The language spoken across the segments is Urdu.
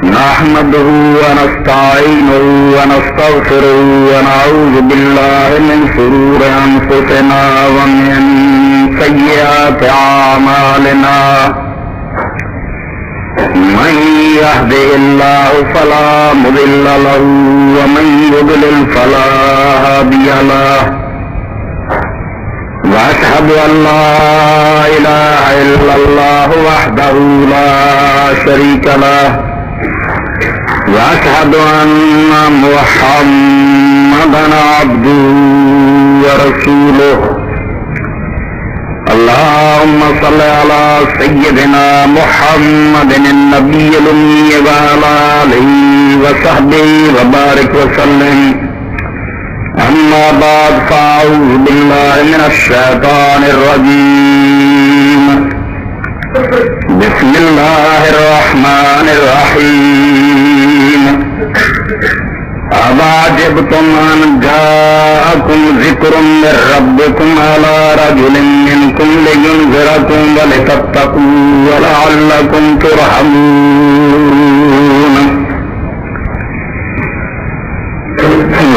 نحمده ونستعينه ونستغفره ونعوذ بالله من شرور أنفسنا ومن سيئات أعمالنا من يهده الله فلا مضل له ومن يضلل فلا هادي له وأشهد أن لا إله إلا الله وحده لا شريك له وأشهد أن محمدا عبده ورسوله اللهم صل على سيدنا محمد النبي الأمي وعلى آله وصحبه وبارك وسلم أما بعد فأعوذ بالله من الشيطان الرجيم بسم الله الرحمن الرحيم أَوَعَجِبْتُمْ أَنْ جَاءَكُمْ ذِكْرٌ مِّن رَّبِّكُمْ عَلَىٰ رَجُلٍ مِّنكُمْ لِيُنذِرَكُمْ وَلِتَتَّقُوا وَلَعَلَّكُمْ تُرْحَمُونَ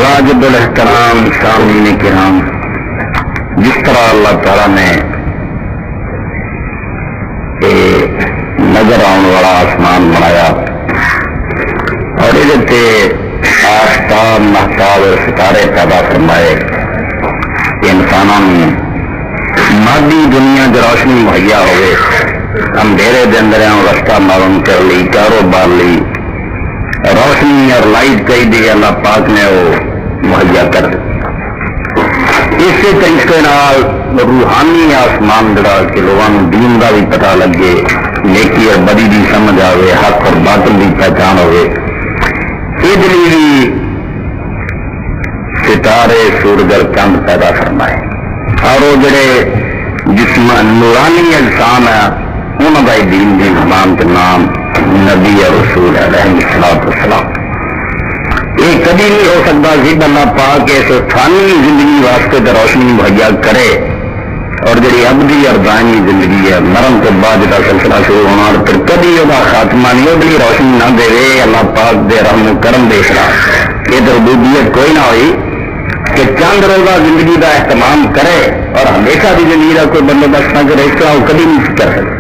واجب الاحترام سامعین کرام، جس طرح اللہ تعالیٰ نے نظر آنے والا آسمان بنایا اور یہ آفتاب محتاب اور ستارے پیدا فرمائے کہ انسانوں مادی دنیا جو روشنی مہیا ہوئے، اندھیرے دے اندر رستہ معلوم کر لی، کاروبار لی، روشنی اور لائٹ چاہیے اللہ پاک نے وہ مہیا کر دی۔ اسی طریقے نال روحانی آسمان جڑا کہ لوگوں دین کا بھی پتہ لگے، نیکی اور بدی بھی سمجھ آئے، حق اور باطل بھی پہچان ہوئے، یہ بھی ستارے سورج اور چند پیدا فرمائے اور وہ جڑے جسم نورانی انسان ہے انہوں کا دین کی زبان کے نام نبی اور رسول علیہ السلام۔ یہ کبھی نہیں ہو سکتا کہ اللہ پاک اس فانی زندگی واسطے تو روشنی مہیا کرے اور جڑی ابدی اور دائمی زندگی ہے مرن کے بعد جا سلسلہ شروع ہونا اور پھر کبھی وہ خاتمہ نہیں وہ روشنی نہ دے اللہ پاک دے رحم و کرم دے سرا یہ تو ربوبیت کوئی نہ ہوئی کہ چند روزہ زندگی کا اہتمام کرے اور ہمیشہ بھی زندگی کا کوئی بندوبست نہ کرے، اس طرح وہ کبھی نہیں کر سکے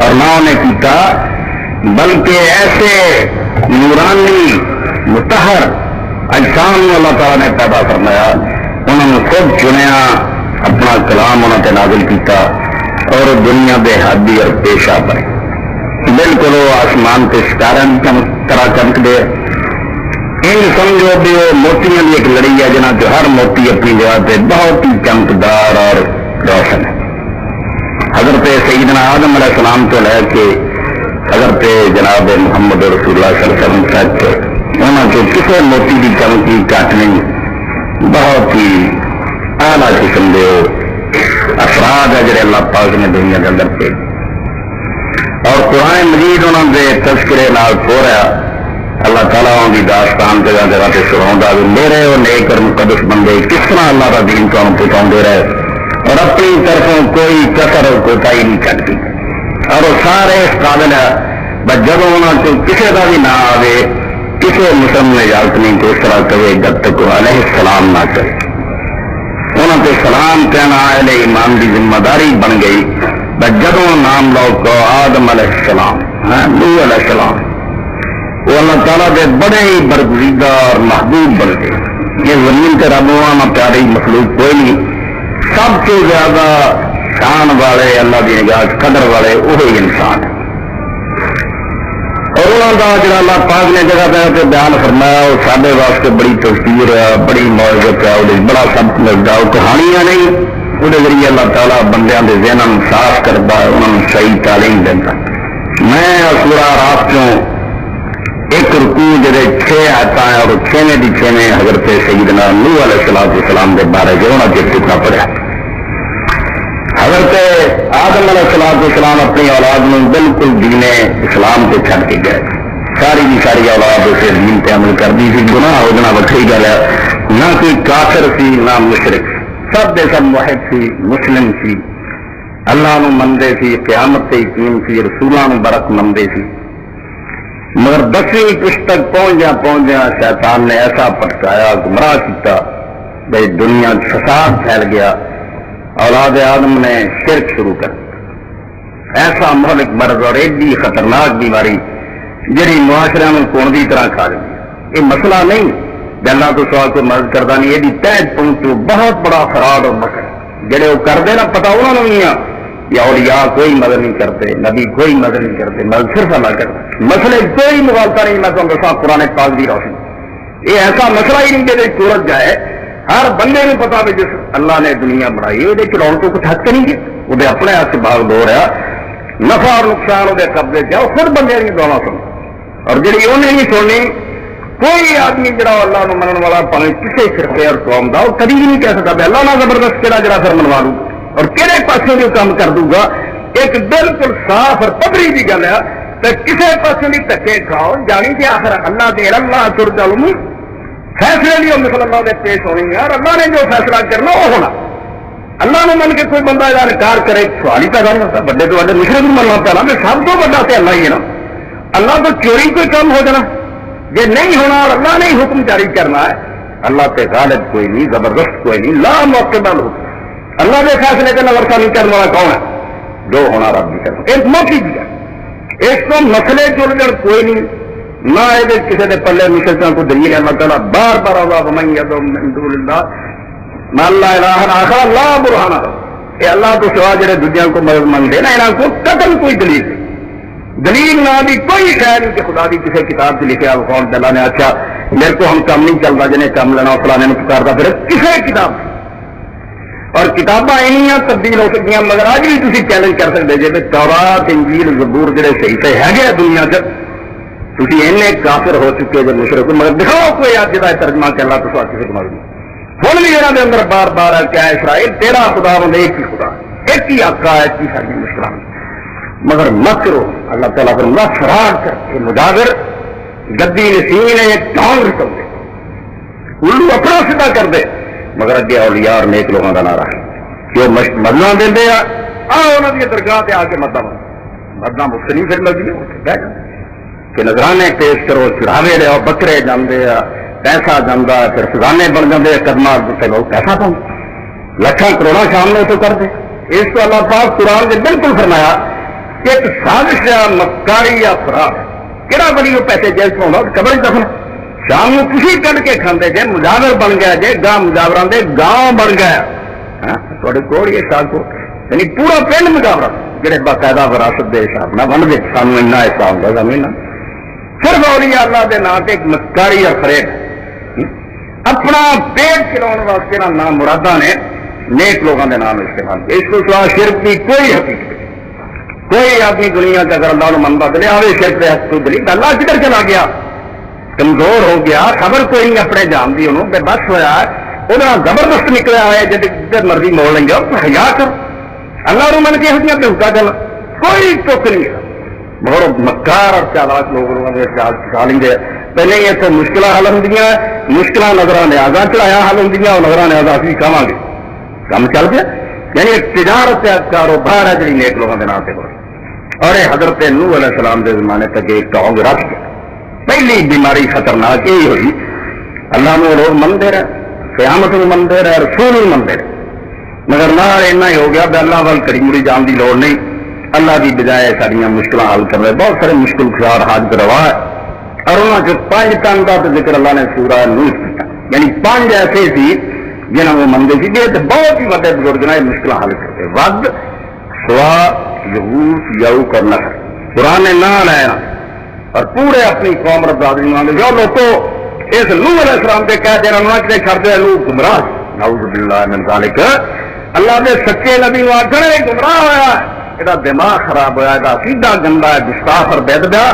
اور نہ انہیں کیتا، بلکہ ایسے نورانی متحر اجسام اللہ تعالیٰ نے پیدا فرمایا، انہوں نے خود چنیا، اپنا کلام انہوں نے نازل کیتا اور دنیا بے حادی اور پیشہ بنے بالکل وہ آسمان کے ستارے طرح چمک دے۔ ان سمجھو بھی وہ موتیاں کی ایک لڑی ہے جنہاں جو ہر موتی اپنی جگہ پہ بہت ہی چمکدار اور روشن ہے۔ حضرت سیدنا آدم علیہ السلام تو لے کے حضرت جناب محمد رسول اللہ صلی اللہ علیہ وسلم تک انہوں کو کسی موتی کی چمکی کٹ نہیں، بہت ہی اعلیٰ قسم کے افراد ہے جڑے اللہ پاک نے دنیا کے اندر پہ اور قرآن مجید انہوں نے تذکرے نال کھوڑا۔ اللہ تعالیٰ ان کی داستان جگہ جگہ سے سنا بھی میرے وہ نیک اور مقدس بندے کس طرح اللہ کا دین کو پہنچاتے رہے اور اپنی طرفوں کوئی کسر اور کوتاہی نہیں کرتی اور وہ سارے اس قابل ہے بس جب انہوں کو کسی کا بھی نہ آئے، کسی مسلم نے اجازت نہیں تو اس طرح کرے جب تک وہ علیہ السلام نہ کرے۔ انہوں نے سلام کہنا اہل ایمان کی ذمہ داری بن گئی، بس جب نام لو کو آدم علیہ السلام، نوح علیہ السلام، وہ اللہ تعالیٰ کے بڑے ہی برگزیدہ اور محبوب بن گئے۔ یہ زمین کے ربوانا پیاری مخلوق کوئی نہیں، سب سے زیادہ شان والے اللہ کی نگاہ قدر والے وہی انسان ہے اور انہوں کا جڑا اللہ پاک نے جگہ پہ بیان فرمایا وہ سارے واسطے بڑی تصویر ہے، بڑی معجزت ہے، وہ بڑا سب لگتا ہے، وہ کہانیاں نہیں، وہ ذریعے اللہ تعالیٰ بندیاں کے ذہن صاف کرتا ہے، انہوں نے صحیح تعلیم دیتا۔ میں سورہ راف چوں ایک رکوع جڑے 6 آتا ہے اور 6ویں دی 6ویں حضرت سیدنا نوح علیہ السلام کے بارے جو انہوں نے کتنا پڑھا۔ حضرت آدم علیہ السلام اپنی اولاد میں بالکل دین اسلام سے چھڑ کے گئے، ساری کی ساری اولاد اسے دین پہ عمل کرتی تھی، گناہ ہو جنا وکری گل ہے، نہ کوئی کافر سی نہ مشرک، سب دے سب موحد سی، مسلم سی، اللہ نو مندے سی، قیامت سے یقین سی، رسولاں نو برک مندے سی۔ مگر 10ویں پشت تک پہنچدیا شیطان نے ایسا پٹکایا، گمراہ کیا، بھائی دنیا فساد پھیل گیا، اولاد آدم نے شرک شروع کر دیا۔ ایسا مہلک مرض اور ایڈی خطرناک بیماری جہی معاشرے میں کون کی طرح کھا گئی۔ یہ مسئلہ نہیں گلا تو سوال کوئی مدد کرتا نہیں، یہ تحت پہنچو بہت بڑا فراڈ اور مکر جڑے وہ کرتے نا پتا انہوں نے نہیں یا اولیاء کوئی مدد نہیں کرتے، نبی کوئی مدد نہیں کرتے، مدد صرف اللہ کرتا، مسئلے کوئی مغالطہ نہیں۔ میں تمہیں دسا قرآن پاک دی روشنی یہ ایسا مسئلہ ہی نہیں کہ سورج جائے ہر بندے کو پتا بھی جس اللہ نے دنیا بنائی وہ چلاؤ تو کچھ حق نہیں گے، وہ اپنے ہاتھ سے بھاگ دو رہا، نفع اور نقصان وہ قبضے سے وہ خود بندے کی دعا سن اور جی انہیں نہیں سننی۔ کوئی آدمی جڑا اللہ کو منن والا پاوے کسی فرقے اور قوم کا وہ کبھی بھی نہیں کہہ سکتا کہ اللہ نہ زبردست کہڑا جڑا پھر منوا دوں اور کہڑے پاسوں جو کام کر دوں گا۔ ایک بالکل صاف اور پدری کی گل ہے تو کسی پاسوں بھی دھکے کھاؤ جانی کہ آخر اللہ دے اللہ تر چلوں فیصلے نہیں ہونے اللہ نے پیش ہونی ہے اور اللہ نے جو فیصلہ کرنا وہ ہونا۔ اللہ نے من کے کوئی بندہ یہ انکار کرے سوال ہی پیدا نہیں ہوتا، بڑے تو بڑے مشرق بھی مننا پہنا کہ سب تو بڑا تو اللہ ہی ہے نا۔ اللہ تو چوری کوئی کام ہو جانا یہ نہیں ہونا اور اللہ نے حکم جاری کرنا ہے۔ اللہ پہ غالب کوئی نہیں، زبردست کوئی نہیں، لا معقبہ حکم۔ اللہ کے فیصلے کا نورسا نہیں کرنے والا کون ہے؟ جو ہونا رب بھی کرنا ایک موقع دیا ایک تو مسئلے جڑ کوئی نہیں نہ یہ کسی کے پلے مشرقوں کو دلیل ہے مطلب بار بار اللہ من یدعو من دون اللہ ما لا الہ آخر اللہ برہانہ کہ اللہ تو سوا جڑے دنیا کو مدد منگتے نا یہاں کو قتل کوئی دلیل نہ بھی کوئی خیر نہیں کہ خدا بھی کسی کتاب سے لکھے قوم اللہ نے اچھا میرے کو ہم کام نہیں چلتا جنہیں کام لینا فلانے نے پکارتا پھر کسی کتاب اور کتاباں ایسا تبدیل ہو سکتی مگر اج بھی تھی چیلنج کر سکتے جی تورات انجیل زبور جڑے صحیح سے ہے دنیا چ تھی ایسے کافر ہو چکے جب مشرق مگر دکھاؤ کوئی اج کا ترجمہ کر لا تو کسی کو معلوم ہوں بھی یہاں اندر بار بار ہے کیا اسرائیل تیرا خدا بند ایک ہی خدا ایک ہی آقا ایک ہی ساری مشکل مگر مت کرو اللہ تعالیٰ پر نہ فراڈ کر کے مجاگر گدی نشین ہے ایک ٹانگ رکھ دے الو اپنا سیدھا کر دے مگر اگے اولیاء اور نیک لوگوں کا نعرہ ہے جو مدنا دے انہوں کی درگاہ سے آ کے مدنا مختلف پھر لگی بہ جائے کہ نظرانے پیش کرو چڑھاوے لو بکرے جانے پیسہ جانا پھر خزانے بن جاتے قدمہ سے لوگ پیسہ پاؤں لکھان کروڑا شام نے تو کر دے اس کو اللہ پاک قرآن نے بالکل فرمایا کہ ایک سازش یا مکاری یا فراڈ کہڑا بڑی وہ پیسے جیل سے ہوگا قبر دفن شام کو خوشی کٹ کے کھانے جی مجاور بن گیا جی گاہ مجاوران دے گاؤں بن گیا تھوڑے کوڑ یہ سال کو یعنی پورا پنڈ مجاورا جہے باقاعدہ وراثت کے حساب نہ بن گئے سانو ایسا ایسا ہوگا زمین صرف اولیاء اللہ کے نام سے ایک مکاری اور فریب اپنا پیٹ چلاؤ واسطے نہ نام مرادہ نے نیک لوگوں کے نام استعمال کیا اس کو سوا شرک کی کوئی حقیقت کوئی آدمی دنیا کا اگر اللہ منتا دلے آئے شرک کے حق تو دلی اللہ کدھر چلا گیا کمزور ہو گیا خبر کوئی نہیں اپنے جان دی انہوں بے بس ہوا وہ زبردست نکلا ہے جدھر مرضی موڑ لیں گے حیا کر اللہ من کے ہوتی پہ حکا چل کوئی ٹوک نہیں ہے بہت مکار اور چالاک لوگ لیں گے پہلے یہ تو مشکل حل ہوں مشکل نظر نیازاں چڑھایا حل ہوں اور نظر نیازاں بھی کھاوا گے کم چل گیا یعنی ایک تجارت کاروبار ہے جی نیک لوگوں کے نام سے اور حضرت نوح علیہ السلام کے زمانے تک ایک ٹانگ رکھ گیا پہلی بیماری خطرناک یہی ہوئی اللہ نے لوگ منتے رہے قیامت میں منتے رہے رسول بھی منتے رہے مگر نہ ایسا ہی ہو گیا کہ اللہ وال کڑی مڑی جان کی لوڑ نہیں اللہ کی بجائے ساریا مشکل حل کر رہے بہت سارے مشکل خیال حاجت روا ہے اور انہوں نے 5 ٹن کا ذکر اللہ نے سورہ نوح کیا یعنی 5 ایسے سی جنہوں وہ منگے سی تو بہت ہی بڑے بزرگ نے مشکل حل کرتے ود سوا یہوس یو کرنا قرآن نے نہ لینا اور پورے اپنی قوم رضادری مانگے جو لوگوں اس نوح علیہ السلام کے کہہ دینا انہوں نے چھڑ دیا لوگ گمراہ نعوذ باللہ من ذالک اللہ کے سچے نبی واقعے گمراہ ہوا یہ دماغ خراب ہوا یہ سیدھا گندا ہے گستاخ اور بید گیا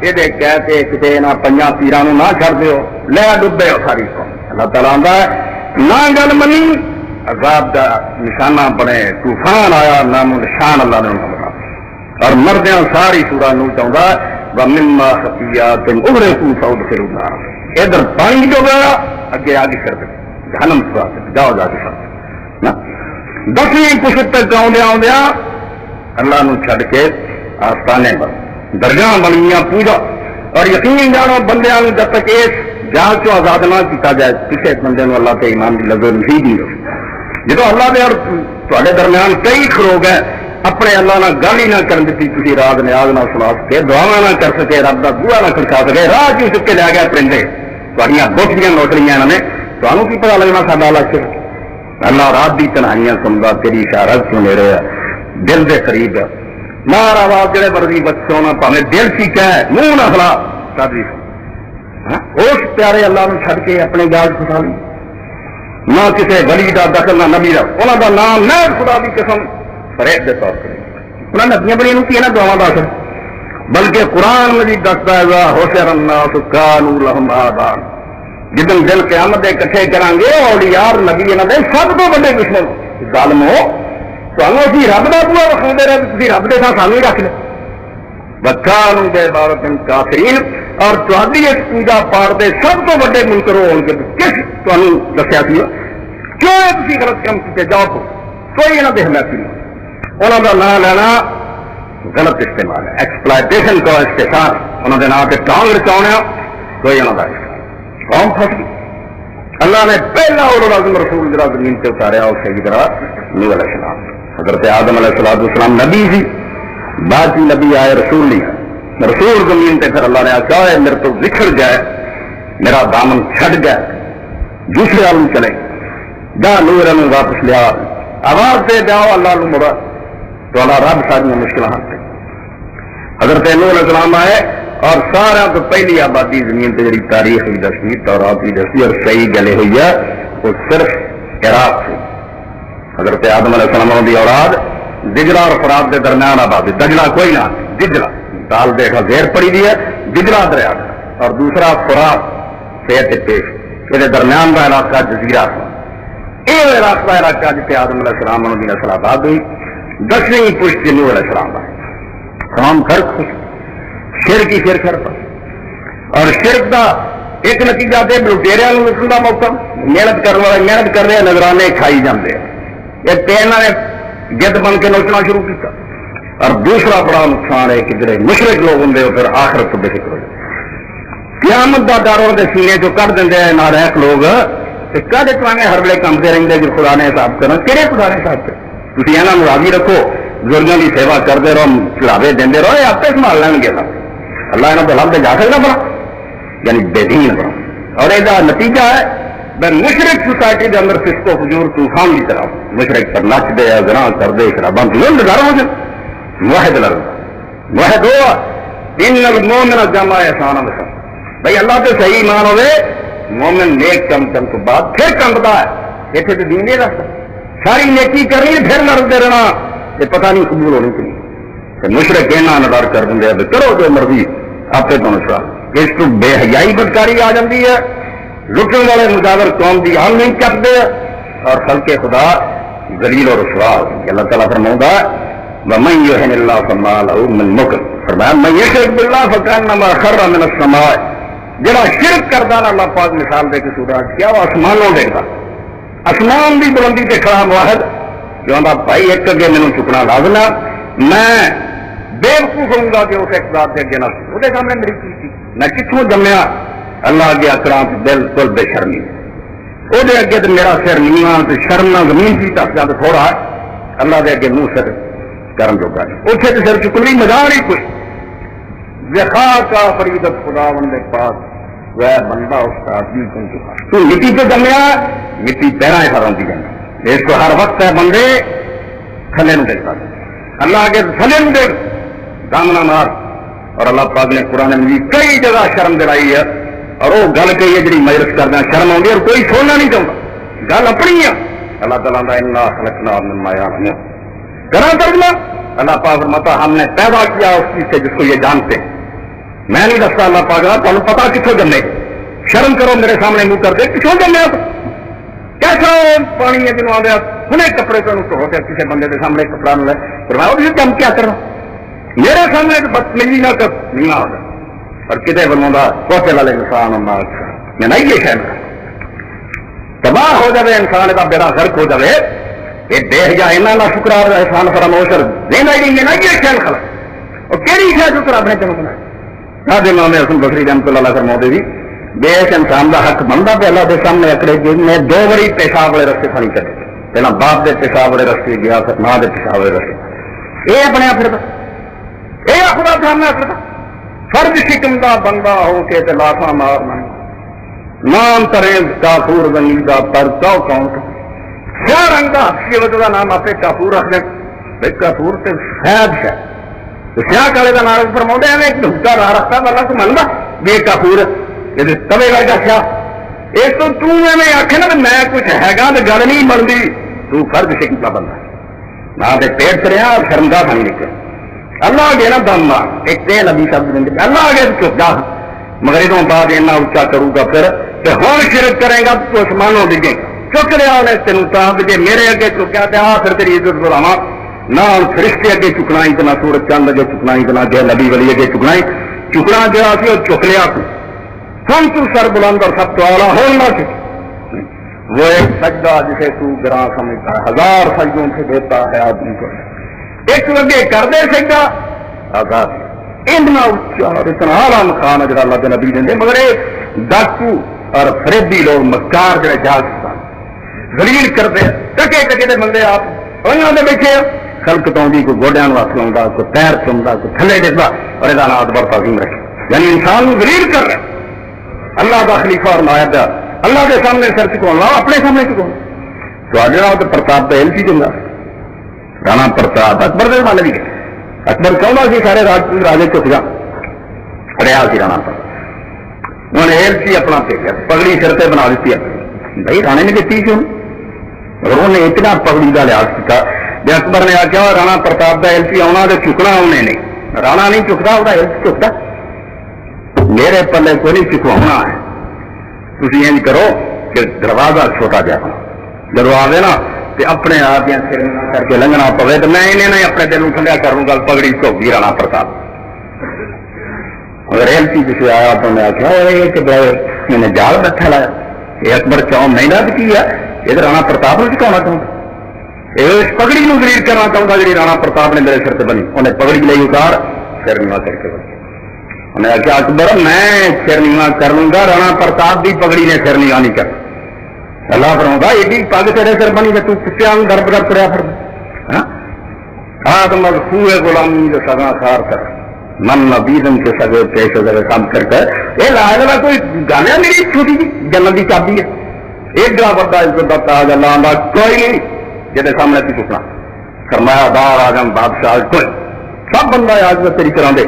یہ کہتے کسی نہ 5 پیران نہ چھڑ دیو لے ڈبے ہو ساری قوم اللہ تعالیٰ آتا ہے نہ گل منی عذاب کا نشانہ بنے طوفان آیا نام و نشان اللہ نے انہوں بنا اور مردیاں ساری سورہ نو چاہتا ہے وَمِمَّا خَطِيَّاتِهِمْ أُغْرِقُوا فَأُدْخِلُوا النَّارَ ادھر پانی جو گیا اگے آگے کر دے جہنم سوا جاؤ جا کے ساتھ 10ویں پشت تک آدھا اللہ نو چھڈ کے آستانے بن درگاہ بنیاں پوجا اور یقین جانو بندیاں جب تک اس جال چو آزاد نہ کیتا جائے کسی بندے نو اللہ تے ایمان کی لذت نصیب نہیں ہو. جدو اللہ دے اور تواڈے درمیان کئی کھلوگ ہیں اپنے اللہ نہ گل ہی نہ کر دیتی تھی راز نیاز نہ سنا سکے دعا نہ کر سکے رب کا بوہا نہ کھڑکا سکے راہ کیوں چک کے لے گیا پرندے تھوڑیاں بوٹیاں نوکریاں انہوں نے تمہیں کی پتا لگنا ساڈا لکش اللہ رات کی تنہائیاں سنتا تیری اشارت کیوں لے رہے دل کے قریب ہے مار آواز جڑے مرضی بچوں نہ پاوے دل سیکھا ہے منہ نہ خلا ساری اس پیارے اللہ نے چھڈ کے اپنے گال پھسا لی نہ کسی ولی کا دخل نہ نبی کا انہوں کا نام نہ خدا کی قسم فریب کے طور پر انہوں نے نبیاں بڑی کی دعوا دس بلکہ قرآن مجید دستا ہے حشر الناس کانوا لهم آباء جدن دل قیامت دے کٹھے کریں گے اولیاء نبی انہوں دے سب تو بڑے دشمن ظالمو تمہیں اسی رب کا بوا وکھاؤندے رہے تھی رب دے ساتھ سانو ہی رکھ لے وکانوا بعبادۃ کافرین اور تہاڈی اس پوجا پاٹ دے سب تو بڑے منکر ہون گے کس تمہیں دسیا سی کیوں تسی غلط کام کیتے جاؤ کوئی انہوں دے حمایت نہیں انہوں کا نام لینا غلط استعمال ہے ایکسپلائٹیشن کا استحصال انہوں نے نام سے ٹانگ رچاؤنا کوئی انہوں کا قوم پھنس گئی. اللہ نے پہلا اولو رسول جرا زمین سے اتاریا اس سے طرح نوح علیہ السلام حضرت آدم علیہ السلام نبی سی بعد نبی آئے رسول نہیں رسول زمین سے پھر اللہ نے آخیا ہے میرے تو بکھر جائے میرا دامن چھٹ جائے دوسرے عالم چلے جا نور میں واپس لیا آواز دے جاؤ اللہ نو مرا تو اللہ رب ساری مشکل حل کر حضرت نوح علیہ السلام آئے اور سارا تو پہلی آبادی زمین پہ جی تاریخ بھی دسی تورات بھی دسی اور صحیح گلے ہوئی ہے وہ صرف عراق سے حضرت آدم علیہ السلام کی اولاد دجلہ اور فرات کے درمیان آبادی دجلہ کوئی نہ دجلہ دال دیکھا زیر پڑی دی ہے دجلہ دریا اور دوسرا فرات صحت پیش یہ درمیان کا علاقہ جزیرہ یہ راستہ علاقہ جتنے آدم علیہ السلام کی نسل آباد ہوئی 10ویں پشت نوح علیہ السلام آئے قوم گھر خوش شرک ہی شرک اور شرک کا ایک نتیجہ دے لٹیریا نسل کا موقع محنت کرنے والے محنت کر رہے نظرانے کھائی جاتے ہیں یہ تیرنا نے جد بن کے نوچنا شروع کیا اور دوسرا بڑا نقصان ہے کہ جڑے مشرک لوگ ہوں پھر آخرت تو بے فکر ہو جائے قیامت کا ڈر ان کے سینے چو کٹ دیں ناریک لوگ کد چاہے ہر ویلے کام سے رہتے جو خدا نے حساب کرنا کہڑے خدا نے حساب کر تھی یہاں راضی رکھو بزرگوں کی سیوا کرتے رہو چڑھاوے دے رہو یہ آپ سنبھال لین گے اللہ یہاں تو لب جا سکتا بڑا یعنی بے دین بڑا اور یہ نتیجہ ہے میں مشرق سوسائٹی کے اندر فسق و فجور طوفان کی طرح مشرق پر نچتے گناہ کرتے شراباں ڈر ہو جائے واحد لڑتا واحد ہوا ان المومن جمع احسان بسا بھائی اللہ تو صحیح ایمان ہوئے مومن نیک کم کم تو بعد پھر کمتا ہے اتنے تو دین نہیں رکھتا ساری نیکی کرنی پھر لڑتے رہنا یہ پتہ نہیں قبول ہونی چاہیے مشرق کہنا نہ ڈر کر دیں کرو جو مرضی آپ سے پہنچا اس کو بے حیائی بدکاری آ جاتی ہے لٹن والے مجاور قوم کی حال نہیں کرتے اور خلق خدا ذلیل اور رسوا اللہ تعالیٰ فرماؤں گا وَمَن يُهِنِ اللَّهُ فَمَا لَهُ مِن مُكْرِمٍ فرمایا مَن يُشْرِكْ بِاللَّهِ فَكَأَنَّمَا خَرَّ مِنَ السَّمَاءِ جڑا شرک کرتا نا اللہ پاک مثال دے کے سورج کیا وہ آسمانوں دیکھتا آسمان کی بلندی سے کھڑا واحد جو آتا بھائی ایک اگے مینوں چکنا لازم ہے میں بے وقوف ہوں گا کہ اس اقتدار سے اگے نہ وہ سامنے میری چیز تھی میں کتوں جمیا اللہ کے اکرام بالکل بے شرمی وہ اگے تو میرا سر نیواں تو شرم نہ زمین کی تک جاتا تھوڑا اللہ کے اگے منہ سر کرن جو گا اتنے تو سر چکن بھی مزار ہی کوئی وقا کا فریدت خدا بندے پاس وہ بندہ اس کا عزیز بن چکا تو مٹی پہ جمیا مٹی پیرا ہی ہراتی جانا اس کو ہر وقت ہے بندے تھلے نو دیکھتا اللہ کے تھلے نو دیکھ دامنا مار اور اللہ پاک نے قرآن مجید کئی جگہ شرم دلائی ہے اور وہ گل کہی ہے جی مجلس کرنا شرم آتی اور کوئی سننا نہیں چاہتا گل اپنی ہے اللہ تعالیٰ کا انا خلقنا من ماء مہین کرا ترجمہ اللہ پاک فرماتا ہم نے پیدا کیا اس چیز سے جس کو یہ جانتے میں نہیں دستا اللہ پاک تمہیں پتا کتوں جمے شرم کرو میرے سامنے منہ کر دے کتوں جمے کیسا پانی ہے جنوب آدھے ہنے کپڑے کو دھو کے کسی بندے کے سامنے کپڑا نہ لے فرمایا وہ کم کیا کرنا میرے سامنے بدتمیزی نہ کر نہیں ہوگا اور کتنے بنوا کوتے والے انسان میں نہیں یہ شہر تباہ ہو جائے انسان کا بیڑا غرق ہو جائے یہ بے حیا نہ شکرار احسان فراموش دینا ہی نہیں یہ شہر خلا اور کہڑی شہر شکر اپنے چلو بنا آج امام حسن بصری رحمۃ اللہ فرماتے بھی بے ایک انسان کا حق بنتا پہ اللہ کے سامنے اکڑے جی میں 2 باری پیشاب والے رستے کھڑی کر پہلے باپ کے پیشاب والے رستے گیا پھر ماں کے پیشاب والے رستے یہ اپنے آپ پھرتا یہ خدا سامنے پھرتا فرد شکم کا بندہ ہو کے لاشا مارنا نام تریز کافور زمین کا پر چو کون کیا رنگ کا حقیقت کا نام آپ کافور رکھ دیں بھائی کافور تو شاید ہے تو سیاہ کالے کا نام فرما ہے ایک دھوکا راہ رکھتا والا تو منگا بے کافور تبے گا کیا ایک تو میں آخے نا میں کچھ ہے گا تو گل نہیں بنتی تو فرد شکم کا بندہ نہ تو پیٹ کرے اور شرمگاہ نہیں نکل اللہ آگے نا دم مار ایک تے نبی شبد دیں اللہ آگے چپ جا مگر ادو بعد اتنا اچا کروں گا پھر کہ ہوں شرک کرے گا تو آسمانوں ڈگے چک لیا انہیں تین تاب جی میرے اگے چکیا تو آ پھر تیری عزت بلاوا نہ فرشتے اگے چکنا ہی تو نہ سورج چند اگے چکنا ہی تو نہ جو نبی ولی اگے چکنا ہی چکنا جو سی وہ چک لیا ہم تو سر بلند اور سب تو اعلیٰ ہو نہ سکے وہ ایک سجدہ جسے تو گراں سمجھتا ہے 1000 سجدوں سے دیتا ہے آدمی کو ایک لگے کر دے سجدہ آزاد اتنا اچھا اور اتنا اعلیٰ مقام ہے جڑا اللہ کے نبی دیں مگر یہ ڈاکو اور فریبی لوگ مکار جڑے جاگ ذلیل کرتے ٹکے ٹکے دے بندے آپ انہوں نے بیٹھے خلق تو آدھی کوئی گوڈیاں واسطے آتا کوئی پیر چمتا کوئی تھلے ڈگتا اور یہ نات بڑا تعظیم رکھے یعنی انسان کو ذلیل کر رہے اللہ کا خلیفہ اور نائب اللہ کے سامنے سر چکاؤ اپنے سامنے چکاؤ تو پرتاپ تو ایل سی چنگا رانا پرتاپ اکبر دے والے بھی اکبر چاہتا سی سارے راجے چک جا رہا سی رانا پر انہوں نے ایل سی اپنا بھیجا پگڑی سر سے بنا دیتی اپنی بھائی رانے نے دیتی کیوں اور انہوں نے اتنا پگڑی کا لحاظ کیا جی اکبر نے آخیا رانا پرتاپ کا ایل سی آنا تو چکنا انہیں نہیں رانا نہیں چکتا وہ ایل سی چکتا میرے پلے کو نہیں چکوانا ہے تھی انج کرو کہ دروازہ چھوٹا جا جب آئے نا تو اپنے آپ کر کے لنگنا پوے تو میں انہیں نہیں اپنے دل ٹھنڈا کروں گا پگڑی چوکی رانا پرتاپ اگر ایل سی کسی آیا تو میں آخیا میں نے جال رکھا لایا یہ اکبر چون نہیں رد کی ہے یہ رانا پرتاپ کو چکانا چاہتا اس پگڑی کو دلیل کرنا چاہتا جی رانا پرتاپ نے میرے سر سے بنی انہیں پگڑی لے اتار سر نیوا کر کے بنی انہیں آخیا اکبر میں سر نیوا کر لوں گا رانا پرتاپ بھی پگڑی نے سر نیوا نہیں کر اللہ فرماؤں ایڈی پگ تیرے سر بنی کہ کتیا درد کر پڑیا پھر آدم خوہ غلامی جو سگا سار کر من نبیدم کے سگے پیش وغیرہ کام کر یہ لایا والا کوئی گانے میری چھوٹی جی جنت کی چابی ہے ایک گرا بڑا عزت کا تاج اللہ کا کوئی نہیں جہاں سامنے کی چکنا سرمایہ دار آجم بادشاہ کوئی سب بندہ آج تیری کرا دے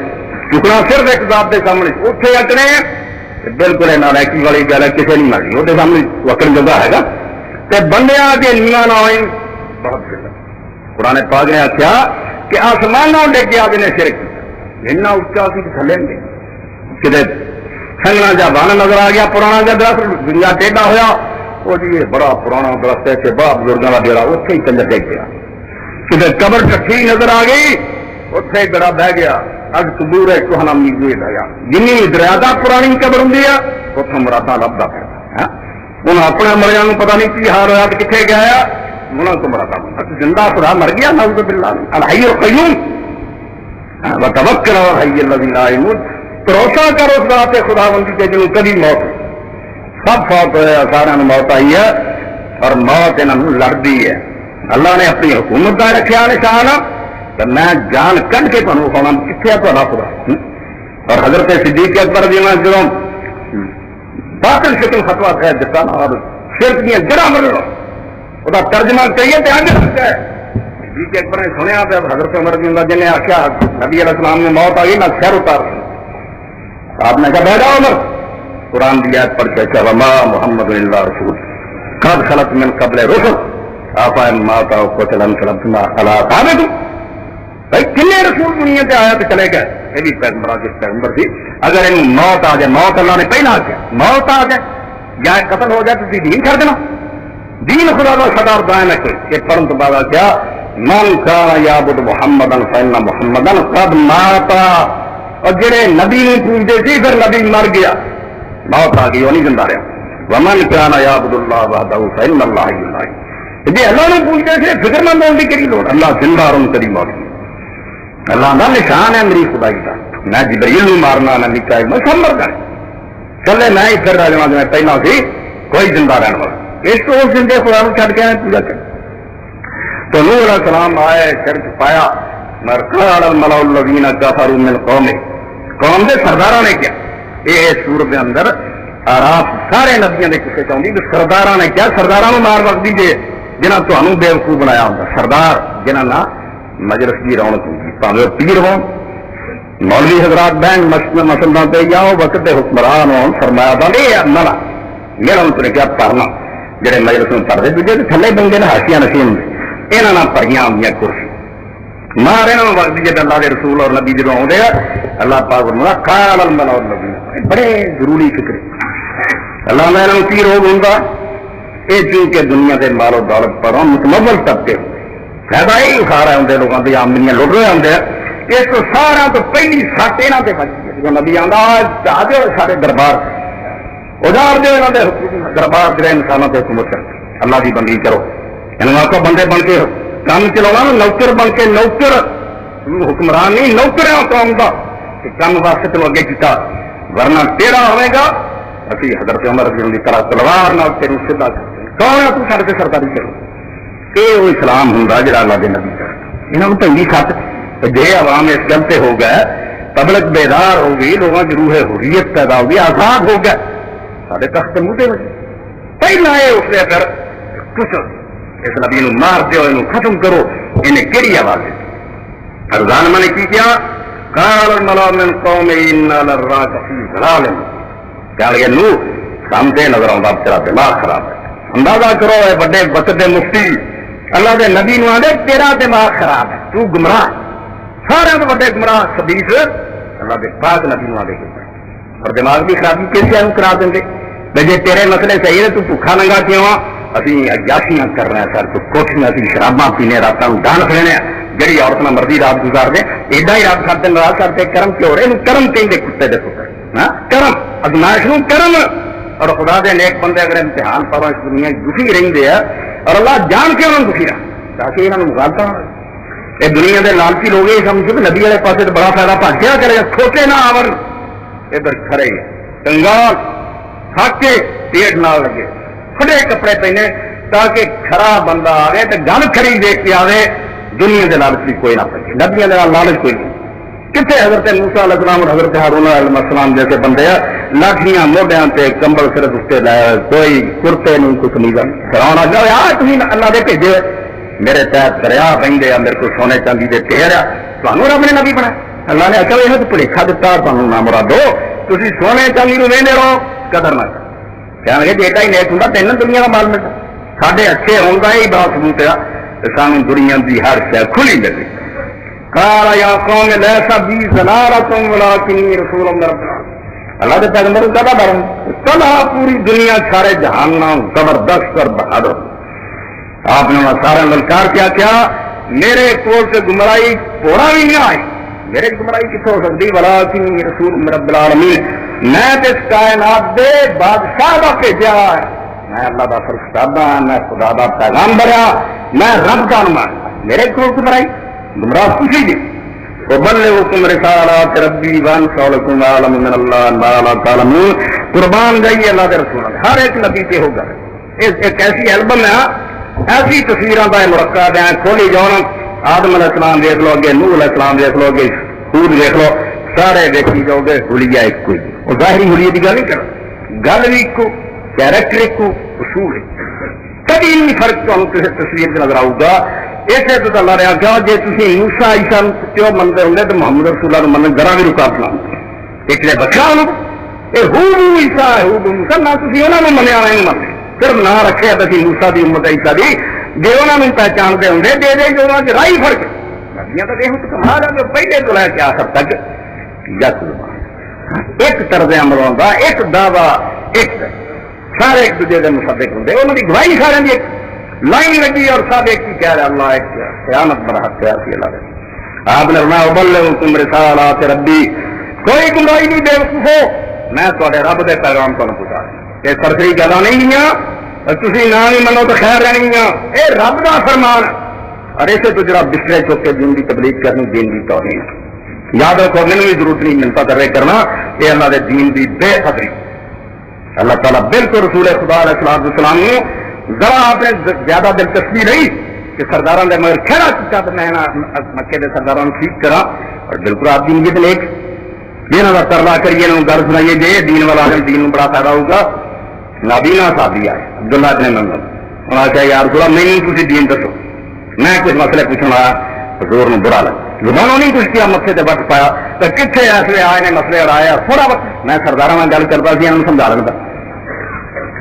چکنا صرف ایک ذات کے سامنے اتنے اکنے بالکل نالائکی والی گل ہے کسی نہیں ماری وہ سامنے وکن جگہ ہے گا تو بندے کے نیوا نہ ہوئے بہت قرآن پاک نے آخیا کہ آسمانوں ڈگ کے آج نے شرک اتنا اچا سی تھلے کتنے سنگنا جا بن نظر آ گیا پرانا جا درخت دنیا ٹیڈا ہوا وہ جی بڑا پرانا درخت ہے بڑا بزرگوں کا بیڑا اتنے ہی کنجر ڈگ گیا کتنے قبر کٹھی نظر آ گئی اتنے گڑا بہ گیا اگ کبور ہے کوہنا میزے لگا جنی دریا پرانی قبر ہوں اتوں مرادا لبدا پھر انہوں اپنے مریا پتا نہیں کی حال ہوا کتنے گیا انہوں کو مرادا زندہ خدا مر گیا نعوذ باللہ الحی القیوم وتوکل علی الحی الذی لا یموت بھروسہ کرو اس ذات خدا بندی کے جنوں کبھی موت سب فوت ہوئے سارا موت آئی ہے اور موت انہوں لڑتی ہے اللہ نے اپنی حکومت کا رکھا نشان تو میں جان کٹ کے تمہیں کھانا کتنے تا خدا اور حضرت صدیق اکبر رضی اللہ جب باطل شکل فتوا ہے دیتا نا اور شرک دیا جڑا مر لو وہ ترجمہ کریے تو آگے سکتا ہے صدیق اکبر نے سنیا تو حضرت عمر رضی اللہ جن نے آخیا نبی علیہ السلام میں موت آ گئی نہ خیر اتار آپ نے کہا بیٹھا عمر قرآن کی آیت پڑھ کے وما محمد اللہ رسول قد خلق من قبل رسل آفا ماتا قتل انقلبتم علی اعقابکم بھائی کنے رسول دنیا سے آیا تو چلے گئے یہ بھی پیغمبر جس پیغمبر تھی اگر ان موت آ جائے موت اللہ نے پہلا کیا موت آ جائے یا قتل ہو جائے تو دین چھڑ دینا دین خدا کا صدار دائیں نہ کوئی یہ پڑھن تو بعد کیا من کان یعبد محمدن فإن محمدن قد ماتا اور جڑے نبی نہیں پوچھتے تھے پھر نبی مر گیا موت آ گئی وہ نہیں زندہ رہا ومن کان یعبد اللہ وحدہ فإن اللہ حی لا یموت جی اللہ نے پوچھتے تھے فکر مند ہونے کی لوڑ اللہ زندہ اور ان کری موت اللہ کا نشان ہے میری خدائی کا نہ جبریل مارنا نہ میکائیل، میں سب مر جانا، چلے میں ہی پھر رہ جاؤں میں پہلا سی کوئی زندہ رہنے والا، اس کو اس زندے خدا کو چھڈ کے آئے پوجا کر۔ تو نوح علیہ السلام آئے، شرک پایا، مرقال الملأ الذین کفروا من قومہ، قوم کے سرداراں نے کیا، یہ سورت کے اندر آراف سارے نبیوں کے قصے چاہتی کہ سرداراں نے کیا، سرداراں نو مار وقت دیجیے جنہاں تمہیں بےوقوف بنایا ہوتا، سردار جنہاں نہ مجلس کی رونق ہوگی، پاوے پیر ہوں، مولوی حضرات بینک مسلمان پہ جاؤ، وقت حکمران ہوں، سرمایہ دار، یہ نہ میرا ان کو کیا پڑھنا جڑے مجلس میں پڑھتے دوجے تو تھلے بندے نے ہاشیاں نشین یہاں نہ پڑھیاں آدمی کرسی مار یہاں وقت جب اللہ کے رسول اور نبی جدو آتے ہیں اللہ پاک نے قال الملأ الذین، بڑے ضروری فکر اللہ میں انہوں کی روگ ہوں یہ چونکہ دنیا کے مال و دولت پر متمول طبقے فائدہ ہی اٹھا رہے ہوں لوگوں کی آمدنیاں لٹ رہے ہوں، اس کو سارا تو پہلی سٹ یہاں سے بچ گئی جو نبی آتا آ جاؤ سارے دربار اجاڑ دو یہاں کے دربار جڑے انسانوں سے حکومت کر اللہ کی بندگی کرو، انہوں کو بندے بن کے کام چلاؤ، نوکر بن کے، نوکر حکمران نہیں نوکر ہے قوم کا کام واسطے تو اگے کیتا، ورنہ تیرا ہوئے گا اسی حضرت عمر رضی اللہ کی طرح تلوار نہ تیرے سیدھا کون ہے تو سارے سے سرکاری کرو، یہ وہ اسلام ہوں جڑا اللہ کے نبی کر یہاں کو تنگی خط جی عوام اس گل سے ہو گیا، پبلک بیدار ہو گئی، لوگوں کی روح حریت پیدا ہو گئی، آزاد ہو گیا، سارے تخت منہ دے پہلا یہ اس نے اگر کچھ اس نبی نو مار دو، یہ ختم کرو، انہیں کہڑی آواز ہے ارزانما نے کی کیا، قال الملأ من قوم انا لنراک فی ضلال، کہا گیا نو سامنے نظر آؤں تیرا دماغ خراب ہے، اندازہ کرو اے بڑے وقت دے مفتی اللہ دے نبی نو آدھے تیرا دماغ خراب ہے، تو گمراہ، سارے تو بڑے گمراہ خبیث اللہ دے پاک نبی نو آدھے اور دماغ کی خرابی کس سے کرا دیں گے، جی تیرے مسئلے صحیح ہے تو بھوکھا ننگا کیوں آ، ابھی عیاشیاں کر رہے ہیں سر تو کوٹیاں ابھی شراباں پینے رات ڈان پھینے جہی عورت نہ مرضی رات گزار دے ایڈا ہی رات کھاتے ناراض کرتے کرم کیوں رہے کرم کہیں کتے دے پتر کرم ادمائش نو کرم، اور خدا دے نیک بندے اگر امتحان پاو اس دنیا دکھی رہتے ہیں اور اللہ جان کے انہوں دکھی رہا تاکہ یہاں مغالتا یہ دنیا کے لالچی لوگ یہ سمجھو کہ نبی والے پاس تو بڑا فائدہ بھاجیا کرے گا، کھوتے نہ آور ادھر کھڑے کنگال تھک کے پیٹ نہ لگے کھڑے کپڑے پہنے تاکہ کھڑا بندہ آئے تو گل کھڑی دیکھ کے آئے، دنیا کے لالچ کوئی نہ پڑے، نبیاں لالچ کوئی نہیں، کتنے حضرت موسیٰ علیہ السلام اور حضرت ہارون علیہ السلام جیسے بندے لاٹھیاں موڈیاں تے کمبل صرف اس سے لائے، کوئی کرتے نہیں کچھ نہیں گل کرانا چاہے تم اللہ دے بھیجے میرے تحت دریا بہتے میرے کو سونے چاندی دے ٹھہر آ تمہوں رب نے نبی بنا، اللہ نے آخر یہ تو بھلیکھا دتا تمہیں نہ مرا دو تھی سونے چاندی کو وہدے رہو قدر نہ کرو، کہنے لگے بیٹا ہی نیک ہوں تین دنیا کا مال ملتا، سارے اچھے ہوتا ہی بات ثبوت ہے سانو دنیا کی ہر شے کھلی ملے، قال یا قوم لیس بی ضلالۃ ولکنی رسول من رب العالمین، اللہ کے پیغمبر کو کہتا ڈروں کلا پوری دنیا سارے جہان زبردست اور بہادر، آپ نے سارا ملکار کیا میرے کول سے گمراہی تھوڑا بھی نہ آئی، میرے گمراہی کتوں ہو سکتی، ولکنی رسول من رب العالمین، میں اس کائنات دے بادشاہ کا بھیجا ہے، میں اللہ کا فرشتہ ہاں، میں خدا کا پیغامبر ہاں، میں رب کا نمائندہ، میرے کول گمراہی گمراہ خوشی دی وبلغکم رسالات ربی وانصحکم عالم من اللہ ما لا تعلمون، قربان جائیے اللہ کے رسول ہر ایک نبی پہ ہوگا، ایک ایسی البم ہے ایسی تصویروں کا مرکب ہے، کھولی جاؤ آدم علیہ السلام دیکھ لو گے، نوح علیہ السلام دیکھ لو گے، خود دیکھ لو، سارے دیکھی جاؤ گے حلیہ ایک کوئی، اور ظاہری حلیہ کی گل نہیں کر گل بھی ایک کیریکٹر ایک اصول ہے، کبھی نہیں فرق تمہیں کسی تصویر سے نظر آؤ گا، اسے تو اللہ نے آخیا جی تھی موسیٰ عیسیٰ کیوں منتے ہوں تو محمد رسول اللہ من گھر بھی رکاوٹ نہ ایک لیے بچا یہ ہو عیسیٰ ہے ہو موسیٰ نہ تھی انہوں نے منیا نہیں منتے، صرف نہ رکھے تو موسیٰ کی امت عیسیٰ کی جی انہوں نے پہچانتے ہوں دے دے جو انہوں نے رائی فرق نبیاں تو یہ کمال ہے پہلے تو لے کے آخر تک ایک طرز عمل ہوتا ایک دعویٰ ایک سارے ایک دوسرے کے مصدق ہوں انہوں کی گواہی سارے کی ایک لائن لگی اور سب ایک ہی کہہ رہے اللہ ایک قیامت بڑا ہتھیار کی اللہ نے آپ نے فرمایا ابلغکم رسالات ربی، کوئی گمراہی نہیں بے وقوف ہو، میں تھوڑے رب دے پیغام تمہیں پہنچا رہا یہ سرسری گلا نہیں گیا تھی نہ بھی منو تو خیر رہنی گا، یہ رب کا فرمان اور اسے تو جرا بسترے چوک کے دین کی تبلیغ کرنی دین کی توہین یاد رکھو میرے بھی ضرورت نہیں منتا کرے کرنا، یہ اللہ کے دین کی بے قدری. اللہ تعالیٰ بالکل رسول خدا علیہ السلام ذرا آپ نے زیادہ دلچسپی نہیں کہ سردار نے مگر کھڑا کیا تو میں مکے کے سردار ٹھیک کرا، اور بالکل آپ دین کی نیک یہاں کا ترلا کریے گل سنائیے جی دین والا دین میں بڑا فائدہ ہوگا. نابینا صحابی آئے عبداللہ ابن مسعود، انہوں نے کہا یار تھوڑا نہیں تھی دین دسو، میں کچھ مسئلے پوچھنا آیا حضور نے برا لگا، زبانوں نہیں کچھ کیا مکے سے بچ پایا تو کتنے ایسے آئے نے مسئلے اڑایا تھوڑا وقت میں سردار میں گل کرتا سی انہوں سمجھا لگتا.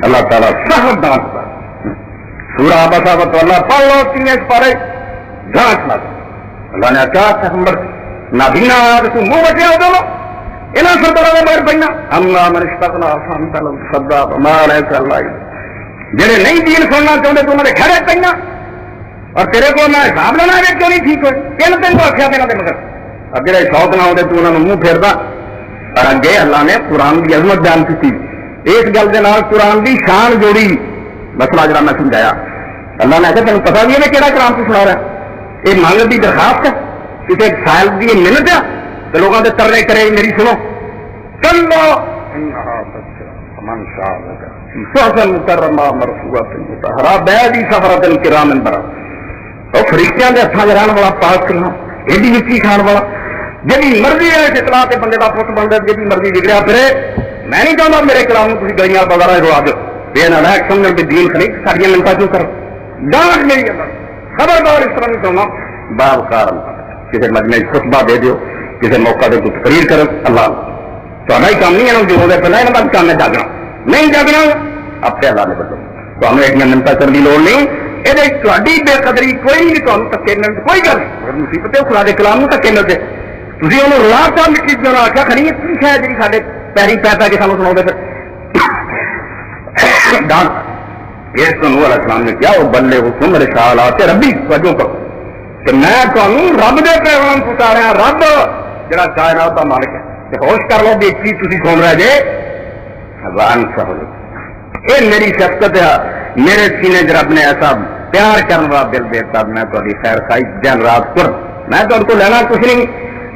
اللہ تعالیٰ سخت ڈانٹتا سورہ بسا اللہ پڑھ لو تین پارے جانچ لگ. اللہ نے کہا پیغمبر نابینا تو منہ بچے ہو دونوں یہاں سردار کا مگر پہنا جہے نہیں دین سننا چاہتے تو انہوں نے کھڑے پہنا، اور تیرے کو میں حساب لینا ہے کیوں نہیں ٹھیک ہوئے تین تین کو آخیا پہنا مگر اب جہاں شوق نہ ہوتے تو انہوں نے منہ پھیرتا. اور اگے اللہ نے قرآن کی عظمت بیان کی اس گل کے نال قرآن کی شان جوڑی. مسئلہ جڑا میں سمجھایا اللہ نے کہا تمہیں پتا بھی ہے کہڑا کلام تو سنا رہا ہے، یہ منگ کی درخواست ہے کسی سائل کی منت ہے تو لوگوں کے ترنے کرے میری سنو چلو فرشتیاں کے ہاتھوں رہن والا پاک کرنا ایڈی مچی کھان والا جی مرضی ہے اطلاع کے بندے کا پت بنتا جی مرضی بگڑیا پھرے. میں نہیں چاہتا میرے کلام تھی گلیاں بازار رو آ جاؤ یہ نہ سمجھ بھی دین خرید ساری منتا کیوں کرو ڈانٹ میری خبردار اس طرح نہیں چاہنا باب کار کسی مجمے خطبہ دے دو کسی موقع دے کچھ تقریر کرو. اللہ تا ہی کام نہیں ہے جو ہوگا پہلے یہاں کا کام ہے جاگنا نہیں جاگنا آپ اللہ نے بدلو تو ہمیں ایک منتا کرنے کی لوڑ نہیں. یہ بے قدری کوئی نہیں تمہیں تکے ملتے کوئی گل مصیبت ہے خدا کے کلام میں تکے ملتے تھی انہوں رات مٹی جو آخیا کھڑی ہے جی سارے پیری پی پی کے سانو سنا پھر اس کو نوح علیہ السلام نے کیا وہ بلے حکم رسالات ربی وجہ کرو کہ میں تمہیں رب دے پیغام پہنچا رہا رب جڑا کائنات کا مالک ہے ہوش کر لو بھی چیز تھی کھول رہے جے وان سہولت یہ میری شفقت ہے میرے سینے چ رب نے ایسا پیار کرنے والا دل دیتا میں تھوڑی خیر خائی دن رات پر میں تو کو لینا کچھ نہیں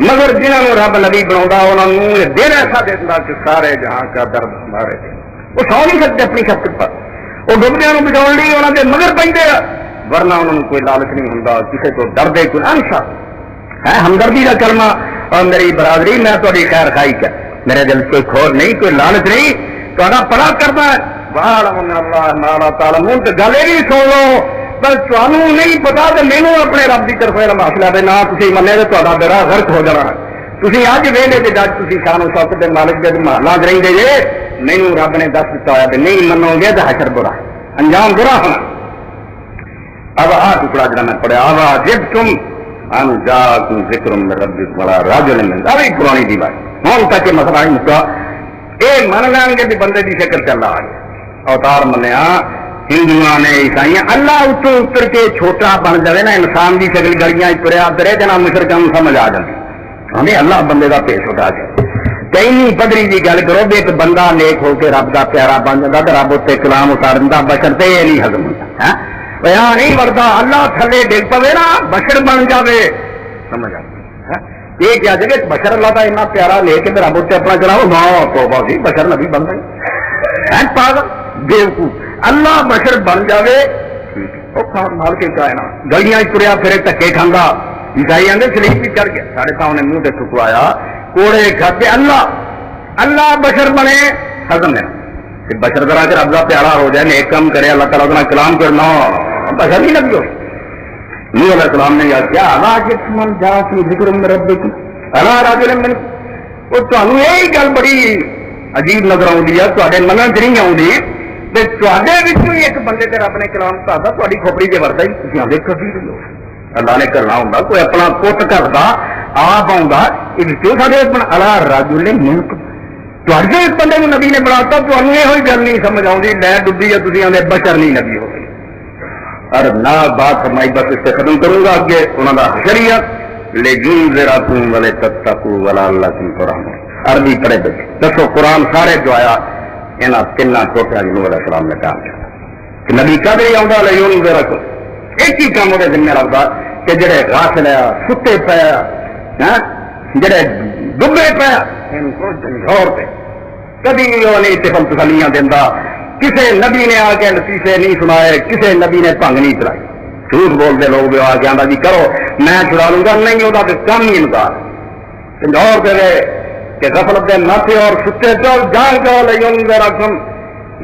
مگر جنہوں رب نبی بنا انہوں نے دن ایسا دیتا کہ سارے جہاں کا درد ہمارے وہ سو نہیں سکتے اپنی شفقت پر وہ ڈبدیا بچاؤ لی انہوں نے مگر پہ ورنہ انہوں نے کوئی لالچ نہیں ہوں کسی کو درد کوئی انسا ہے ہمدردی کا کلمہ. اور میری برادری میں تھوڑی خیر خائی کر میرے دل کوئی کھور نہیں کوئی لالچ نہیں تھوڑا پڑا کرتا ہے گل یہ بھی سن لو پر تمہیں نہیں پتا تو مینو اپنے رب کی طرف مسئلہ دے نہ تھی منے تو تا بیڑا غرق ہو جانا. تھی اج ویلے کے جج تھی شان شوق کے مالک کے محلہ رہی جی مینو رب نے دس دتا ہوا نہیں منو گے تو حشر برا انجام برا ہونا. اب آ ٹکڑا جڑا میں پڑھیا آوا جب تم ذکر رب بڑا راج ابھی پرانی دی بات ہوں تک یہ مسئلہ نہیں مکا یہ من لین گے بھی بندے کی شکل چل رہا ہے اوتار منیا ہندو نے عیسائی اللہ اتوں اتر کے چھوٹا بن جائے نا انسان کی شکل گلیاں تریا پھرے جنا مشرقوں سمجھ آ جاتی ہمیں اللہ بندے کا پیش اٹھا کے کئی پدری کی گل کرو بھی ایک بندہ نیک ہو کے رب کا پیارا بن جاتا تو رب اتنے کلام اتار دینا بشر سے یہ نہیں ہزم ہوتا یہاں نہیں مرتا اللہ تھلے ڈگ پوے نا بشر بن جائے سمجھ آ یہ کیا جگہ بشر اللہ کا اتنا پیارا لے کے رب اتنے اپنا چلاؤ نہ توبہ سی بشر نبی بن گئی پاگل بیوقوف اللہ بشر بن جائے مال کے کائنا گلیاں تریا پھرے دکے کھانا عیسائی آدھے سلیپ بھی چڑھ گیا سارے سامنے منہ سے ٹکوایا کوڑے کھاتے اللہ بشر بنے ہزم لینا بشر کرا کے رب کا پیارا ہو جائے نیک کام کرے اللہ تعالیٰ اپنا کلام کرنا بشر نہیں لگی ہو نوح علیہ السلام نے یاد کیا تمہیں یہی گل بڑی عجیب نظر آتی ہے تے من چ نہیں آتی تے ایک بندے تے رب نے کلام کرتا تاری کھوپڑی سے ورتا ہی تھی آدھے کبھی اللہ نے کرنا ہوں کوئی اپنا پت کرتا آپ آؤں اپنا اللہ راجل ملک تے اس بندے کو نبی نے بناتا تمہیں یہ گل نہیں سمجھ آتی لے ڈبی ہے تھی آدھے بشر نہیں نبی ہو گئی. اور نہ بات فرمائی بس اس سے ختم کروں گا اگے انہوں کا شریعت لیکن ذرا تم والے تتقوا ولا اللہ تم تو رحم عربی پڑھے بچے دسو قرآن سارے جو آیا یہاں تین ٹوٹیا نوح علیہ السلام نے کام کیا کہ نبی کدے ہی آتا لیکن ذرا کو ایک ہی کام وہ ذمہ رکھتا کہ جڑے غافل ہے ستے پے جڑے ڈبے پہ جھنجھوڑ پہ کبھی وہ نہیں تفل تسلیاں دینا، کسے نبی نے آ کے لطیفے نہیں سنائے، کسے نبی نے بھنگ نہیں چلائی، جھوٹ بولتے لوگ بھی آ کے آتا جی کرو میں چھڑا لوں گا، نہیں ہوتا تو کم ہی انکار جھنجھوڑ دے کہ غفلت دے نہ تھے اور ستے چل جان جاؤ میرا کم،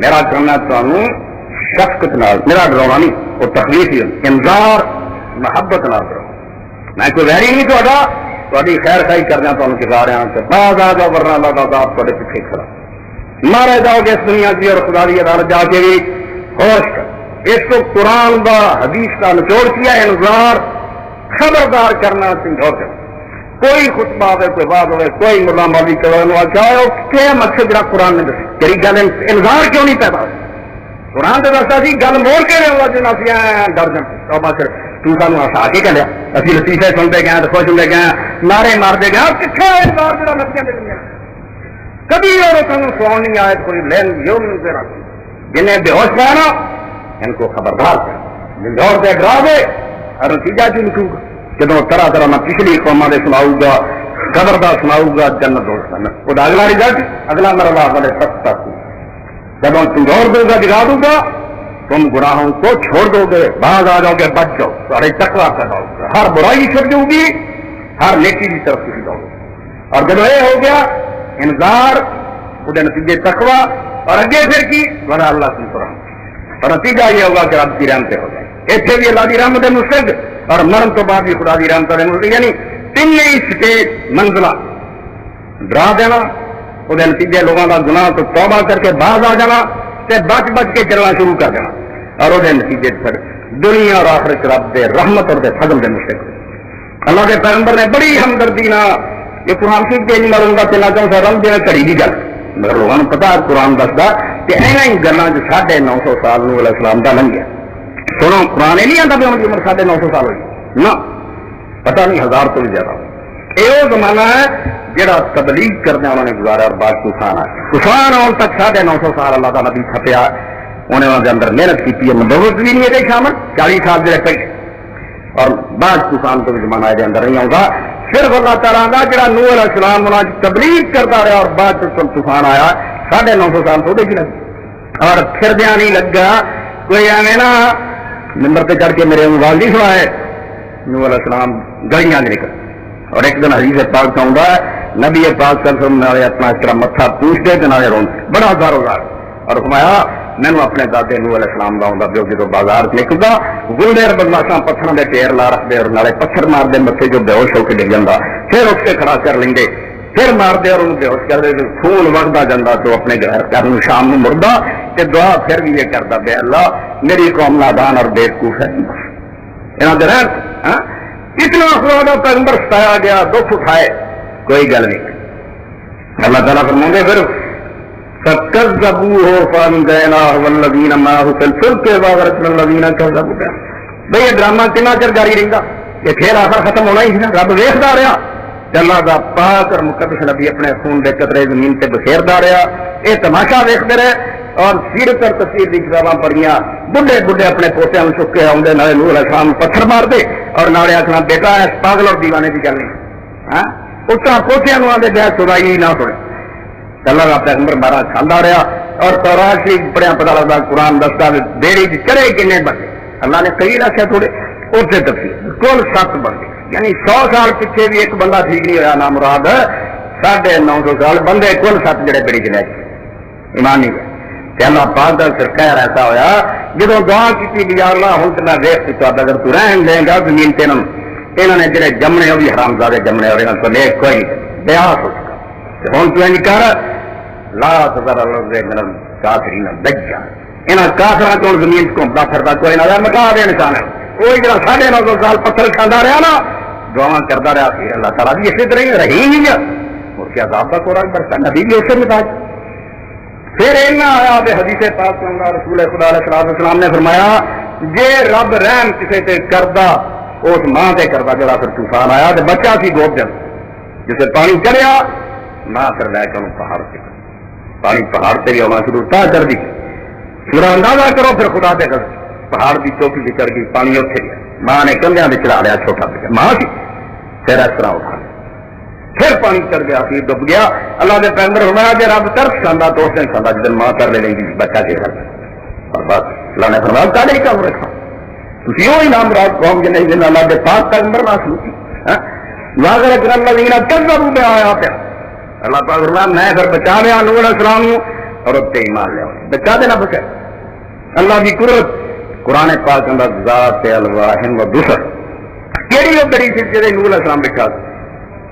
میرا کرنا تمہیں شفقت نال، میرا ڈراؤنا نہیں وہ تکلیف ہی انذار محبت نال کرو، میں کوئی ویری نہیں تھوڑی خیر خائی کرنا تمہیں سکھا رہا ہوں کہ بعض آ جاؤ ورنہ اللہ تعالیٰ آپ تھوڑے پیچھے کھڑا مارے جاؤ گے اس دنیا کی اور خدا کی عدالت جا کے بھی ہوش کر، اس کو قرآن کا حدیث کا نچوڑ کیا انذار خبردار کرنا سمجھو کر، کوئی خطبہ ہوئے کوئی بات ہوئے کوئی ملا مولوی کروا چاہے کیا مقصد جڑا قرآن نے دس تیری گل انذار کیوں نہیں پیدا ہوئی، قرآن تو دستا سی گل موڑ کے رہے ہوا جنا سی ڈر جان تو سانو ہسا کے کلیا اسی لطیفے سنتے گئے تو خوش ہوتے گئے نعرے مارتے گئے کتنے انذار جڑا نسیاں دے دنیا کبھی اور تمہیں سوان نہیں آئے کوئی لین یوں نہیں تیرا جنہیں بے ہوش پانا ان کو خبردار کر جھنجھوڑ دے ڈرا دے اور نتیجہ جو لکھوں گا جب طرح طرح میں پچھلی قوموں سے سناؤں گا خبردار سناؤں گا جنت دوست وہ اگلا رزلٹ اگلا مرحلہ والے سب تک جب جھنجھوڑ دوں گا جگا دوں گا تم گناہوں کو چھوڑ دو گے باز آ جاؤ گے بچ جاؤ سارے تقویٰ پیدا ہوگا ہر برائی چھٹ جاؤ گی ہر نیکی کی طرف سے جاؤ گے اور جب یہ ہو گیا انذار وہ نتیجے تقویٰ اور اگے پھر کی ورنہ اللہ کی قرآن اور نتیجہ یہ ہوگا کہ رب کی رحمتیں ہو جائیں اتنے بھی اللہ کی رحمت مستق اور مرن تو بعد بھی خدا کی رحمت مستق یعنی تین سٹیج منزلہ ڈرا دینا وہ نتیجے لوگوں کا گناہ تو توبہ کر کے باز آ جانا تے بچ بچ کے چلنا شروع کر دینا اور وہ نتیجے پھر دنیا اور آخرت رب دے رحمت اور دے فضل دے مستق اللہ کے پیغمبر نے بڑی ہمدردی نہ یہ قرآن شریف کے نہیں مروں گا چلا چاہوں سا رنگ دینا کڑی دی گل مگر لوگوں نے پتا قرآن دستا کہ اینا ہی گلوں 950 سال نوح علیہ السلام کا لنگیا سنو قرآن نہیں آتا بھی ان کی عمر 950 سال ہوئی نہ پتہ نہیں 1000 تو بھی زیادہ یہ وہ زمانہ ہے جہاں تبلیغ کرنے انہوں نے گزارا اور بعد طوفان آیا طوفان آن تک 950 سال اللہ تعالیٰ بھی چھپیا انہیں وہاں کے اندر محنت کی نبوت بھی نہیں ہے شامل 40 سال جڑے پہ اور بعد طوفان تو بھی زمانہ کے اندر نہیں آؤں گا صرف اللہ تعالیٰ کا جڑا نوح علیہ السلام تبلیغ کرتا رہا اور بعد طوفان آیا 950 سال تھوڑے کی لگے اور پھر دیا نہیں لگا کوئی ایویں نا ممبر پہ چڑھ کے میرے آواز نہیں سنائے نوح علیہ السلام گلیاں نکل اور ایک دن حدیث پاک کا آؤں نبی پاک صلی اللہ علیہ وسلم اپنا اس طرح متھا پوچھتے کہ نہ رون بڑا زارو زار اور فرمایا میں نے اپنے دادے نوح علیہ السلام کا آؤں جو جب بازار نکلتا گلڈیر بدماشاں پتھروں کے ٹیر لا رکھتے اور نالے پتھر مار دے متے جو بے ہوش ہو کے ڈگ جاتا پھر اٹھ کے کھڑا کر لیں گے پھر مار دے اور انہوں بے ہوش کر دے خون وگتا جاتا تو اپنے گھر شام میں مردہ کہ دعا پھر بھی یہ کرتا بے اللہ میری قوم نادان اور بے وقوف ہے اتنا خدا کا پیغمبر ستایا گیا دکھ اٹھائے کوئی گل نہیں اللہ تعالیٰ فرمائیں گے پھر بھائی یہ ڈرامہ کتنا چر جاری رہتا یہ پھر آخر ختم ہونا ہی نا رب ویختا رہا اللہ کا پاک اور مقدس نبی اپنے خون دے قطرے زمین سے بخیرتا رہا یہ تماشا ویختے رہے اور سیرت اور تفسیر کی کتاباں پڑھیاں بڑھے بڑھے اپنے پوتیاں چکے آدھے نالے نوح علیہ السلام پتھر مار دے اور نالے آخنا بیٹا اس پاگل اور دیوانے کی گل نہیں اس طرح پوتیاں آدھے گیا سنائی نہ سنے اللہ کا پیغمبر بارہ کھانا رہا اور تورات شریف پڑھیا پتا لگتا قرآن دستا بیڑی چڑے کنے بندے اللہ نے کئی رکھے تھوڑے اسے تفصیل کل 7 بندے یعنی 100 سال پیچھے بھی ایک بندہ ٹھیک نہیں ہوا نام مراد 950 سال بندے کل 7 جڑے بیڑی چلے ایمان نہیں گئے اللہ پاک کا پھر کہہ ایسا ہوا جب دعا کی بھی اللہ ہوں تو میں دیکھ سکتا اگر تو رہن دیں گا زمین تین یہاں نے جڑے جمنے وہ بھی حرام زادے جمنے اور یہاں تو نیک کوئی بیاس ہو چکا ہوں تو یہ کر لا تذر من الکافرین دجا یہاں کافر کو زمین کو گھومتا پھرتا کوئی نہ مٹا دے نشان ہے کوئی جڑا 950 سال پتھر کھانا رہا نا دعا کرتا رہا کہ اللہ تعالیٰ بھی اسی طرح رہی نہیں ہے اور کیا عذاب کا کوڑا برسا نبی بھی اسے مزاج پھر اینا آیا بے حدیث پاک اللہ رسول خدا علیہ السلام نے فرمایا جے رب رحم کسی تے کردا اس ماں تے کردا جڑا پھر طوفان آیا تے بچہ سی گود دن جسے پانی چڑھیا ماں پھر لے کے پہاڑ سے پانی پہاڑ سے بھی آنا شروع تا کر دی پورا اندازہ کرو پھر خدا دے کر پہاڑ کی چوکی بھی چڑھ گئی پانی اتنے گیا ماں نے کندھیاں میں چلا لیا چھوٹا بچہ ماں سی پھر اس طرح اٹھا پھر پانی چڑھ گیا پھر ڈب گیا. اللہ کے پیغمبر فرمایا کہ رب ترس کھانا تو اس نے کھانا جدن ماں کر لے گی بچہ کے گھر اور بس اللہ نے فرمایا کا نہیں کام رکھا تھی وہی نام رات قوم کے نہیں اللہ کے پاک پیغمبر نہ سنتی واگر اللہ دینا کذبوا میں آیا پیا اللہ پاک فرمایا میں پھر بچا لیا نوح علیہ السلام اور اتنے ایمان لیا بچا دینا بچا اللہ کی قدرت قرآن پاک اندر ذات الواحد و دوسر کیڑی وہ بڑی سی جی نوح علیہ السلام بچا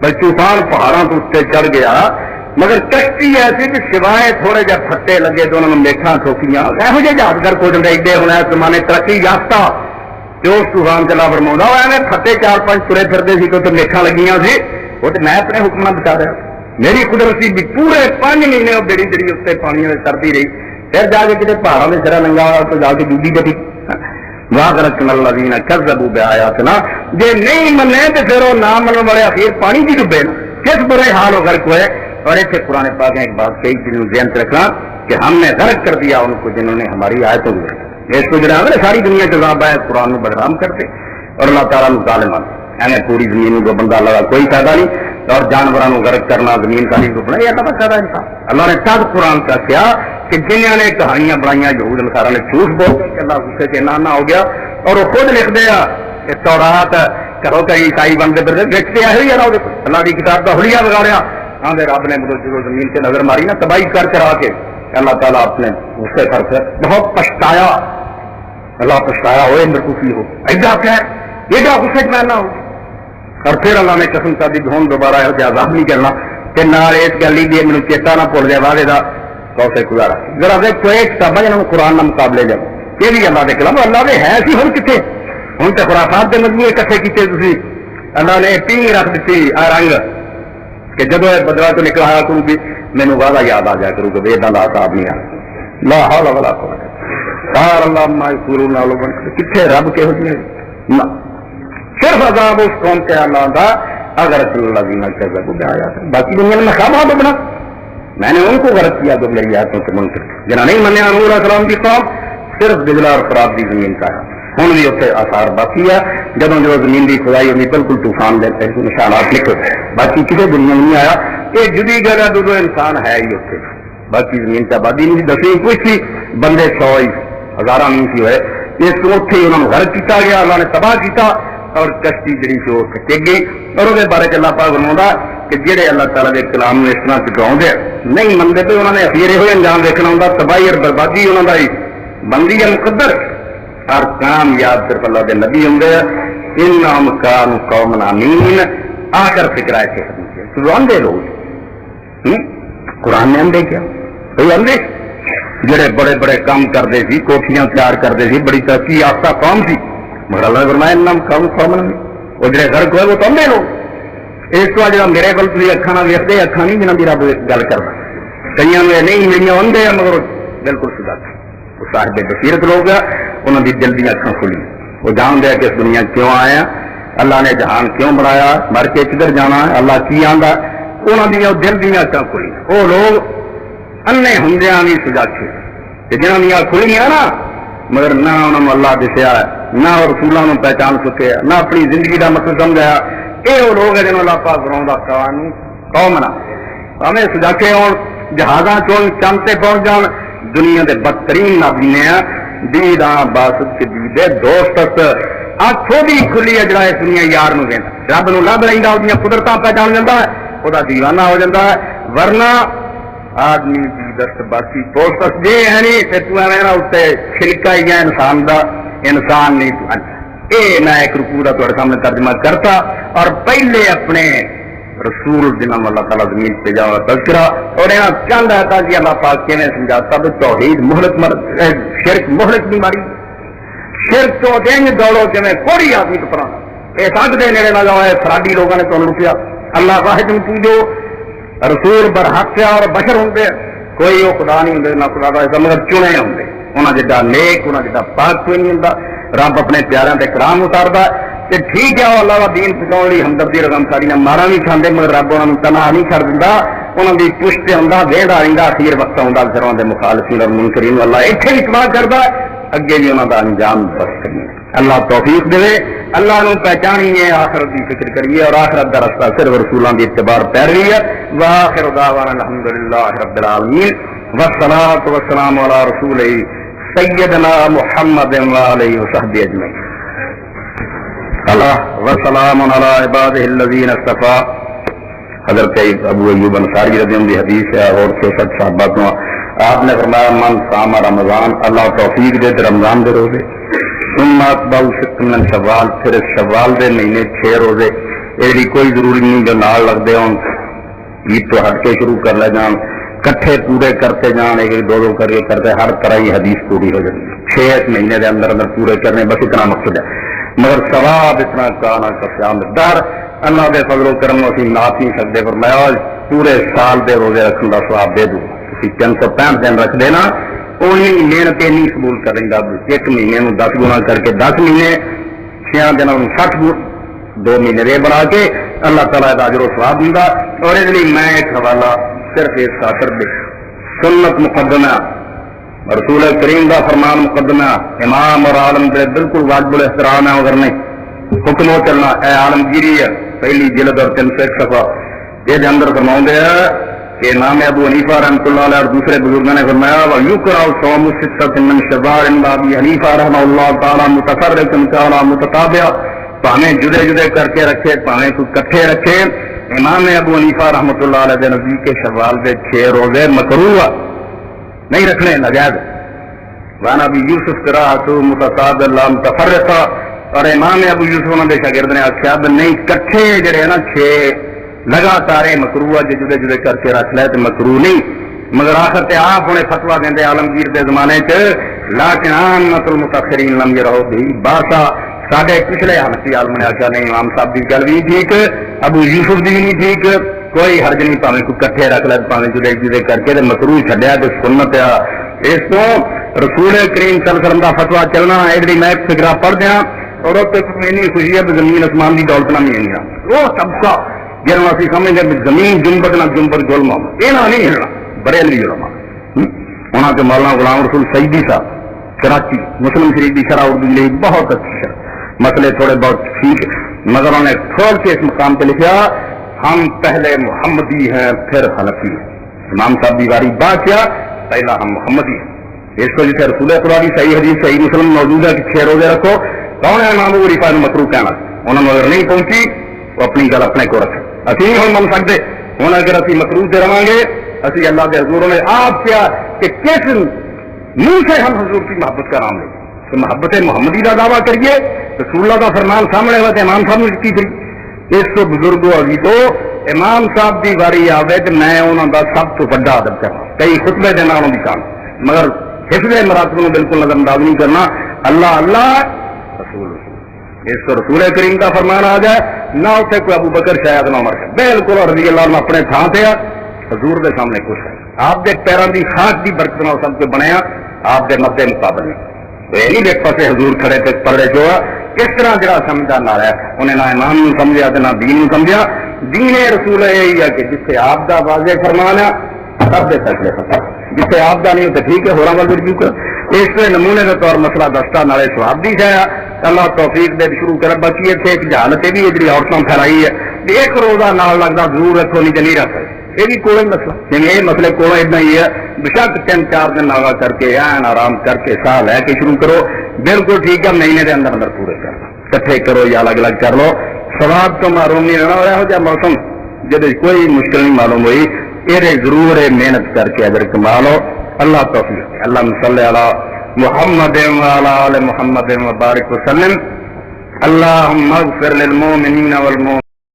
بھائی طوفان پہاڑوں کے اتنے چڑھ گیا مگر کشتی ایسی کہ سوائے تھوڑے جہ پھٹے لگے تو انہوں نے میٹھا ٹھوکیاں یہو جہاں یادگار کو ایڈے ہونا زمانے ترقی یافتہ جو اس طوفان چلا فرما ایویں پھٹے 4-5 ترے پھرتے سی تو میٹھا لگیاں سی وہ تو میں اپنے حکم بچا رہا میری قدرت سی بھی پورے 5 مہینے وہ بڑی بڑی اتنے پانی میں کرتی رہی پھر جا کے کتنے پہاڑوں میں سرا ننگا تو جا کے ڈوبی گئی واہ رکھن الذین کذبوا بآیاتنا جے نہیں منے تو پھر وہ نہ منن والے اخیر پانی کی ڈبے نا کس برے حال ہو غرق ہوئے. اور ایسے قرآن پاک نے ایک بات کہی جن کو ذہن رکھنا کہ ہم نے غرق کر دیا ان کو جنہوں نے ہماری آیتوں کو اس کو جڑا ساری دنیا کے ذاب ہے قرآن کو بدنام کرتے اور اللہ تعالیٰ نے ظالمان یعنی پوری زمین کو بندہ لگا کوئی فائدہ نہیں اور جانوروں کو غرق کرنا زمین کا نہیں ڈوبنا یہ اللہ کا فائدہ انسان. اللہ نے تب قرآن کا کیا کہ جنہوں نے کہانیاں بنائی یہود نصارا نے جھوٹ بول کے اللہ غصے سے نہ ہو گیا اور وہ خود لکھ دیا کہ تورات کرو کہ عیسائی بنتے پھر دیکھتے آئے ہے نا اللہ کی کتاب کا حلیہ بگاڑیا آدھے رب نے جو زمین سے نظر ماری نا تباہی کر کرا کے اللہ تعالیٰ اپنے غصے کر کے بہت پچھتایا اللہ پچھتایا ہوئے مرکوفی ہو ایڈا کیا ایڈا غصے میں نہ ہو اور پھر اللہ نے قسم کا دی ہوں دوبارہ عذاب نہیں کرنا کہ نال اس گل دی مینوں چیتا نہ بھول جائے واضح دا کوسے گزارا ذرا دیکھو ایک کتاباں جنہاں قرآن نال مقابلے جاؤ یہ بھی اللہ دے کلام اللہ دے ہے سی ہن کتے ہن تے خرافات دے مجموعے اکٹھے کیتے تسی اللہ نے پینگ رکھ دتی آ رنگ کہ جدو بدلا تو نکلا ہے تو بھی مینوں وعدہ یاد آ جائے کرو کہ ادا دا عذاب نہیں آ لا حول ولا قوت قال اللہ ما یقولون لوگوں کتھے رب کہو جی نہ صرف عذاب اس قوم کے اللہ دا اگر اللہ دینا کذبوا بآیات باقی دنیا میں خواہ بنا میں نے ان کو غرق کیا جو میری آیتوں سے منکر جنہاں نہیں منیا نوح علیہ السلام کی قوم صرف بجلا اور فرات کی زمین کا ہے ہوں بھی اتنے آثار باقی ہے جدوں جو زمین کی کھدائی ہوئی بالکل طوفان دے نشانات لکھے باقی کسی دنیا میں نہیں آیا یہ جدی گلا دو انسان ہے ہی اتنے باقی زمین سے آبادی نہیں دسویں کچھ تھی بندے 100 ہزار نہیں سی ہوئے اس کو اتنے ہی انہوں نے غرق کیا گیا اللہ نے تباہ کیا اور کشتی جڑی سی وہ ٹک گئی اور وہ بارے اللہ پاک فرماؤندا کہ جہے اللہ تعالیٰ کے کلام میں اس طرح ٹکاؤندے نہیں منگتے تو انہوں نے اخیر ہوئے انجام دیکھنا ہوں تباہی اور بربادی انہوں کا ہی بندی ہے مقدر اور کام یاد صرف اللہ کے نبی ہوں انہم کانوا قوما آمین آ کر فکر ہے کہ آندے لوگ قرآن نے آندے کیا کوئی آندے جڑے بڑے بڑے کام کرتے سی کوٹھیاں تیار کرتے سی بڑی ترقی یافتہ قوم سی مگر اللہ نے فرمایا انہم کانوا قوما آمین وہ جڑے غرق ہوئے وہ تو آندے لوگ اس کو جا میرے کو تھی اکھا نہ ویکتے اکھا نہیں جنہوں کی رب گل کرنا کئی میں نہیں میری آدھے ہیں مگر بالکل سدا وہ صاحب بصیرت لوگ ہیں انہوں کی دل دیا اکھاں کھلی وہ جانتے ہیں کہ اس دنیا کیوں آئے ہیں اللہ نے جہان کیوں بنایا مر کے کدھر جانا ہے اللہ کی آندا انہوں دیا دل دیا اکھاں کھلی وہ لوگ انے ہندیاں بھی سجاچے جنہوں دیا کھلیاں نا مگر نہ انہوں نے اللہ دسیا نہ رسولوں نے پہچان سکے نہ اپنی زندگی کا مقصد سمجھایا یہ وہ لوگ ہیں جنہوں اللہ پاک بناؤں قانون قوم نہ ہمیں سجاکے ہو جہازاں چون چاند سے پہنچ جان دنیا کے بدترین نابینے ہیں دیداں باسط کے دیدے دوست آنکھوں بھی کھلی ہے جڑا اس دنیا یار نو دینا رب نو لب رہندا اودیاں قدرتاں پہچان جاندا ہے خدا دیوانہ ہو جاندا ہے ورنہ آدمی دی دست باقی دوست جے ہے نہیں تے تو ایویں نہ اوتے چھلکا ہی ہے انسان دا انسان نہیں تو یہ میں ایک رکوع کا تھوڑے سامنے ترجمہ کرتا اور پہلے اپنے رسول جنہوں اللہ تعالیٰ زمین پہ جاؤ تذکرہ اور یہاں چند آتا کہ اللہ پاک کیویں سمجھاتا بھی توحید مہلک شرک مہلک نہیں ماری شرک تو دیں دوڑو کہ کوئی آدمی کو پڑھا یہ سب دے نیڑے نہ جاؤ فراڈی لوگوں نے تمہیں لٹیا اللہ واحد میں پوجو رسول برحق اور بشر ہوں کوئی وہ خدا نہیں ہوں نہ خدا کا مگر چنے ہوں انہیں جدا نیک انہیں جدا پاک کوئی نہیں ہوں رب اپنے پیاروں کے کرام اتارتا کہ ٹھیک ہے وہ اللہ کا دین پکاؤ لی ہمدردی رقم ساری مارا نہیں کھانے مگر رب انہوں نے تنہا نہیں کر دینا انہوں کی پشت ہوں وہدا رہتا اخیر وقت آتا گھروں کے مخالفین اور منکرین اللہ اتنے بھی تباہ کرتا اگے بھی انہوں کا انجام بس کرنا اللہ توفیق دے. اللہ نو پہچانیے, آخرت کی فکر کریے, اور آخرت کا رستہ صرف رسولوں کی اتباع پیروی ہے. وآخر دعوانا الحمدللہ رب العالمین والصلاۃ والسلام علی رسول سیدنا محمد وآلہ وصحبہ اجمعین. وسلام علی عبادہ الذین اصطفیٰ. حضرت ابو ایوب انصاری رضی اللہ عنہ حدیث ہے, اور 66 صحابہ کو آپ نے فرمایا من صام رمضان, اللہ توفیق دے رمضان دے روزے, ثم اتبعہ ست من شوال, پھر شوال دے مہینے 6 روزے. یہ کوئی ضروری نہیں جو نال لگتے ہوں, عید تو ہٹ کے شروع کر لے جان, کٹھے پورے کرتے جان, ایک دو دو کر کے کرتے, ہر طرح ہی حدیث پوری ہو جاتی ہے. 6 مہینے کے اندر اندر پورے کرنے, بس اتنا مقصد ہے. مگر ثواب اتنا کانا کفیان دار اللہ دے فضل و کرم اسی ناپ نہیں سکتے. فرمایا پورے سال دے روزے رکھنے کا ثواب دے دوں. 365 دن رکھ دینا, اونی محنت نہیں قبول کر لیں گا. 1 مہینے میں 10 گنا کر کے 10 مہینے, 6 دنوں میں 60 گنا, 2 مہینے دے بنا کے اللہ تعالیٰ کا اجر و ثواب دوں گا. اور اس لیے میں ایک حوالہ صرف ایک خاطر دے, سنت مقدمہ, رسول کریم کا فرمان مقدمہ, امام اور عالم کے بالکل واجب الاحترام ہے. اگر نہیں حکم ہو چلنا اے عالمگیری ہے, پہلی جلد اور 301 صفحہ یہ اندر فرماؤں ہے کہ امام ابو حنیفہ رحمۃ اللہ علیہ اور دوسرے بزرگوں نے فرمایا وَيُكْرَهُ صَوْمُ 6 مِنْ شَوَّالٍ عند ابی حنیفہ رحمہ اللہ تعالیٰ متفرقاً كان متتابعا, پاویں جدے جدے کر کے رکھے, پاویں کوئی کٹھے رکھے. امام ابو حنیفہ رحمۃ اللہ علیہ کے نزدیک شوال کے 6 روزے مکروہ نہیں رکھنے, ناجائز. وعن ابی یوسف قراءۃ متتابعا لا متفرقا, اور امام ابو یوسف انہوں نے شاگرد نے آخیا نہیں کٹھے جڑے ہیں نا 6 لگاتار مکروہ, جو جدے جدے کر کے رکھ لے تو مکروہ نہیں. مگر آخر تے آپ انہیں فتوا دیں عالمگیر کے زمانے چ لیکن عامۃ المتاخرین لم یروا بھی باسا. ساڈے پچھلے حنفی عالم نے آخیا نہیں امام صاحب کی گل بھی ٹھیک, ابو یوسف بھی نہیں ٹھیک, کوئی حرج نہیں, پاویں کوئی کٹھے رکھ لے, پاویں جدے جدے کر کے مکروہ چھڈیا تو سنت ہے. اس کو رسول کریم صلی اللہ علیہ وسلم کا فتوا چلنا ہے. میں فکرہ پڑھ دیا اور اتنی خوشی ہے زمین آسمان کی دولت نہ نہیں ہے. وہ طبقہ جن اسی سمجھتے زمین جنبت نہ جنبت ظلم یہ نہ نہیں ہلنا. بریلوی علماء وہاں کے مولانا غلام رسول سعیدی صاحب کراچی مسلم شریف کی شرح اردو لکھی, بہت اچھی شرح, مسئلے تھوڑے بہت ٹھیک, مگر انہوں نے کھول کے اس مقام پہ لکھا ہم پہلے محمدی ہیں پھر حنفی ہیں. امام صاحب کی باری بات کیا, پہلا ہم محمدی ہیں. اس کو جیسے رسول خدا کی صحیح حدیث صحیح مسلم موجود ہے کہ 6 روزے رکھو, کون ہے امام ابو حنیفہ مکروہ کہنا. انہوں نے اگر نہیں پہنچی وہ اپنی گل اپنے کو رکھے. اسی نہیں من سکتے ہوں, اگر اسی مکروہ سے رہاں گے اسی اللہ کے حضور نے آپ کیا کہ کس منہ سے ہم حضور کی محبت کا نام لیں کہ محبت محمدی کا دعویٰ کریے. رسول اللہ کا فرمان سامنے ہوا تو امام صاحب نے کی تھی. اس کو بزرگوں ابھی تو امام صاحب کی باری آئے تو میں انہوں کا سب تو بڑا ادب کرنا, کئی خطبے دینا انہوں کی کام, مگر حفظ مراتب کو بالکل نظر انداز نہیں کرنا. اللہ اللہ رسول رسول, اس کو رسول کریم کا فرمان آ جائے نہ اسے کوئی ابو بکر شاید نہ عمر, بالکل رضی اللہ عنہ اپنے تھان سے حضور کے سامنے خوش ہے. آپ کے پیروں کی خاک کی برکت نہ سب کو بنیا, آپ کے مدے مقابلے یہ نہیں دیکھ پاسے حضور کھڑے تک پڑے جو کس طرح جڑا سمجھا نہ رہا, انہیں نہ امام نے سمجھا نہ دین نے سمجھا. دین رسول یہی ہے کہ جسے آپ کا واضح فرمان ہے سب دے فیصلے فتح, جسے آپ کا نہیں تو ٹھیک ہے ہو رہا والے کیوں کر. اس نمونے کے طور مسئلہ دستا نالے سواب دی جایا. اللہ توفیق دے شروع کر بچی ہے ایک جہالت بھی جی عورتوں پھیلائی ہے, ایک روزہ نال لگتا ضرور رکھو نہیں تو نہیں رکھ سکتے. یہ بھی کوئی مسئلہ جی, یہ مسئلے کو اتنا ہی ہے. بشک 3-4 دن آگاہ کر کے این آرام کر کے سا لے کے شروع کرو, بالکل ٹھیک ہے. مہینے کے اندر اندر پورے کر لو, کٹھے کرو یا الگ الگ کر لو. ثواب تو معلوم نہیں رہنا. اور یہو جہاں موسم جب کوئی مشکل نہیں معلوم ہوئی, یہ ضرور ہے محنت کر کے اجر کما لو. اللہ توفیق. اللہ صلی علی محمد وعلی آل محمد وبارک وسلم. اللہم اغفر للمؤمنین والمؤمنات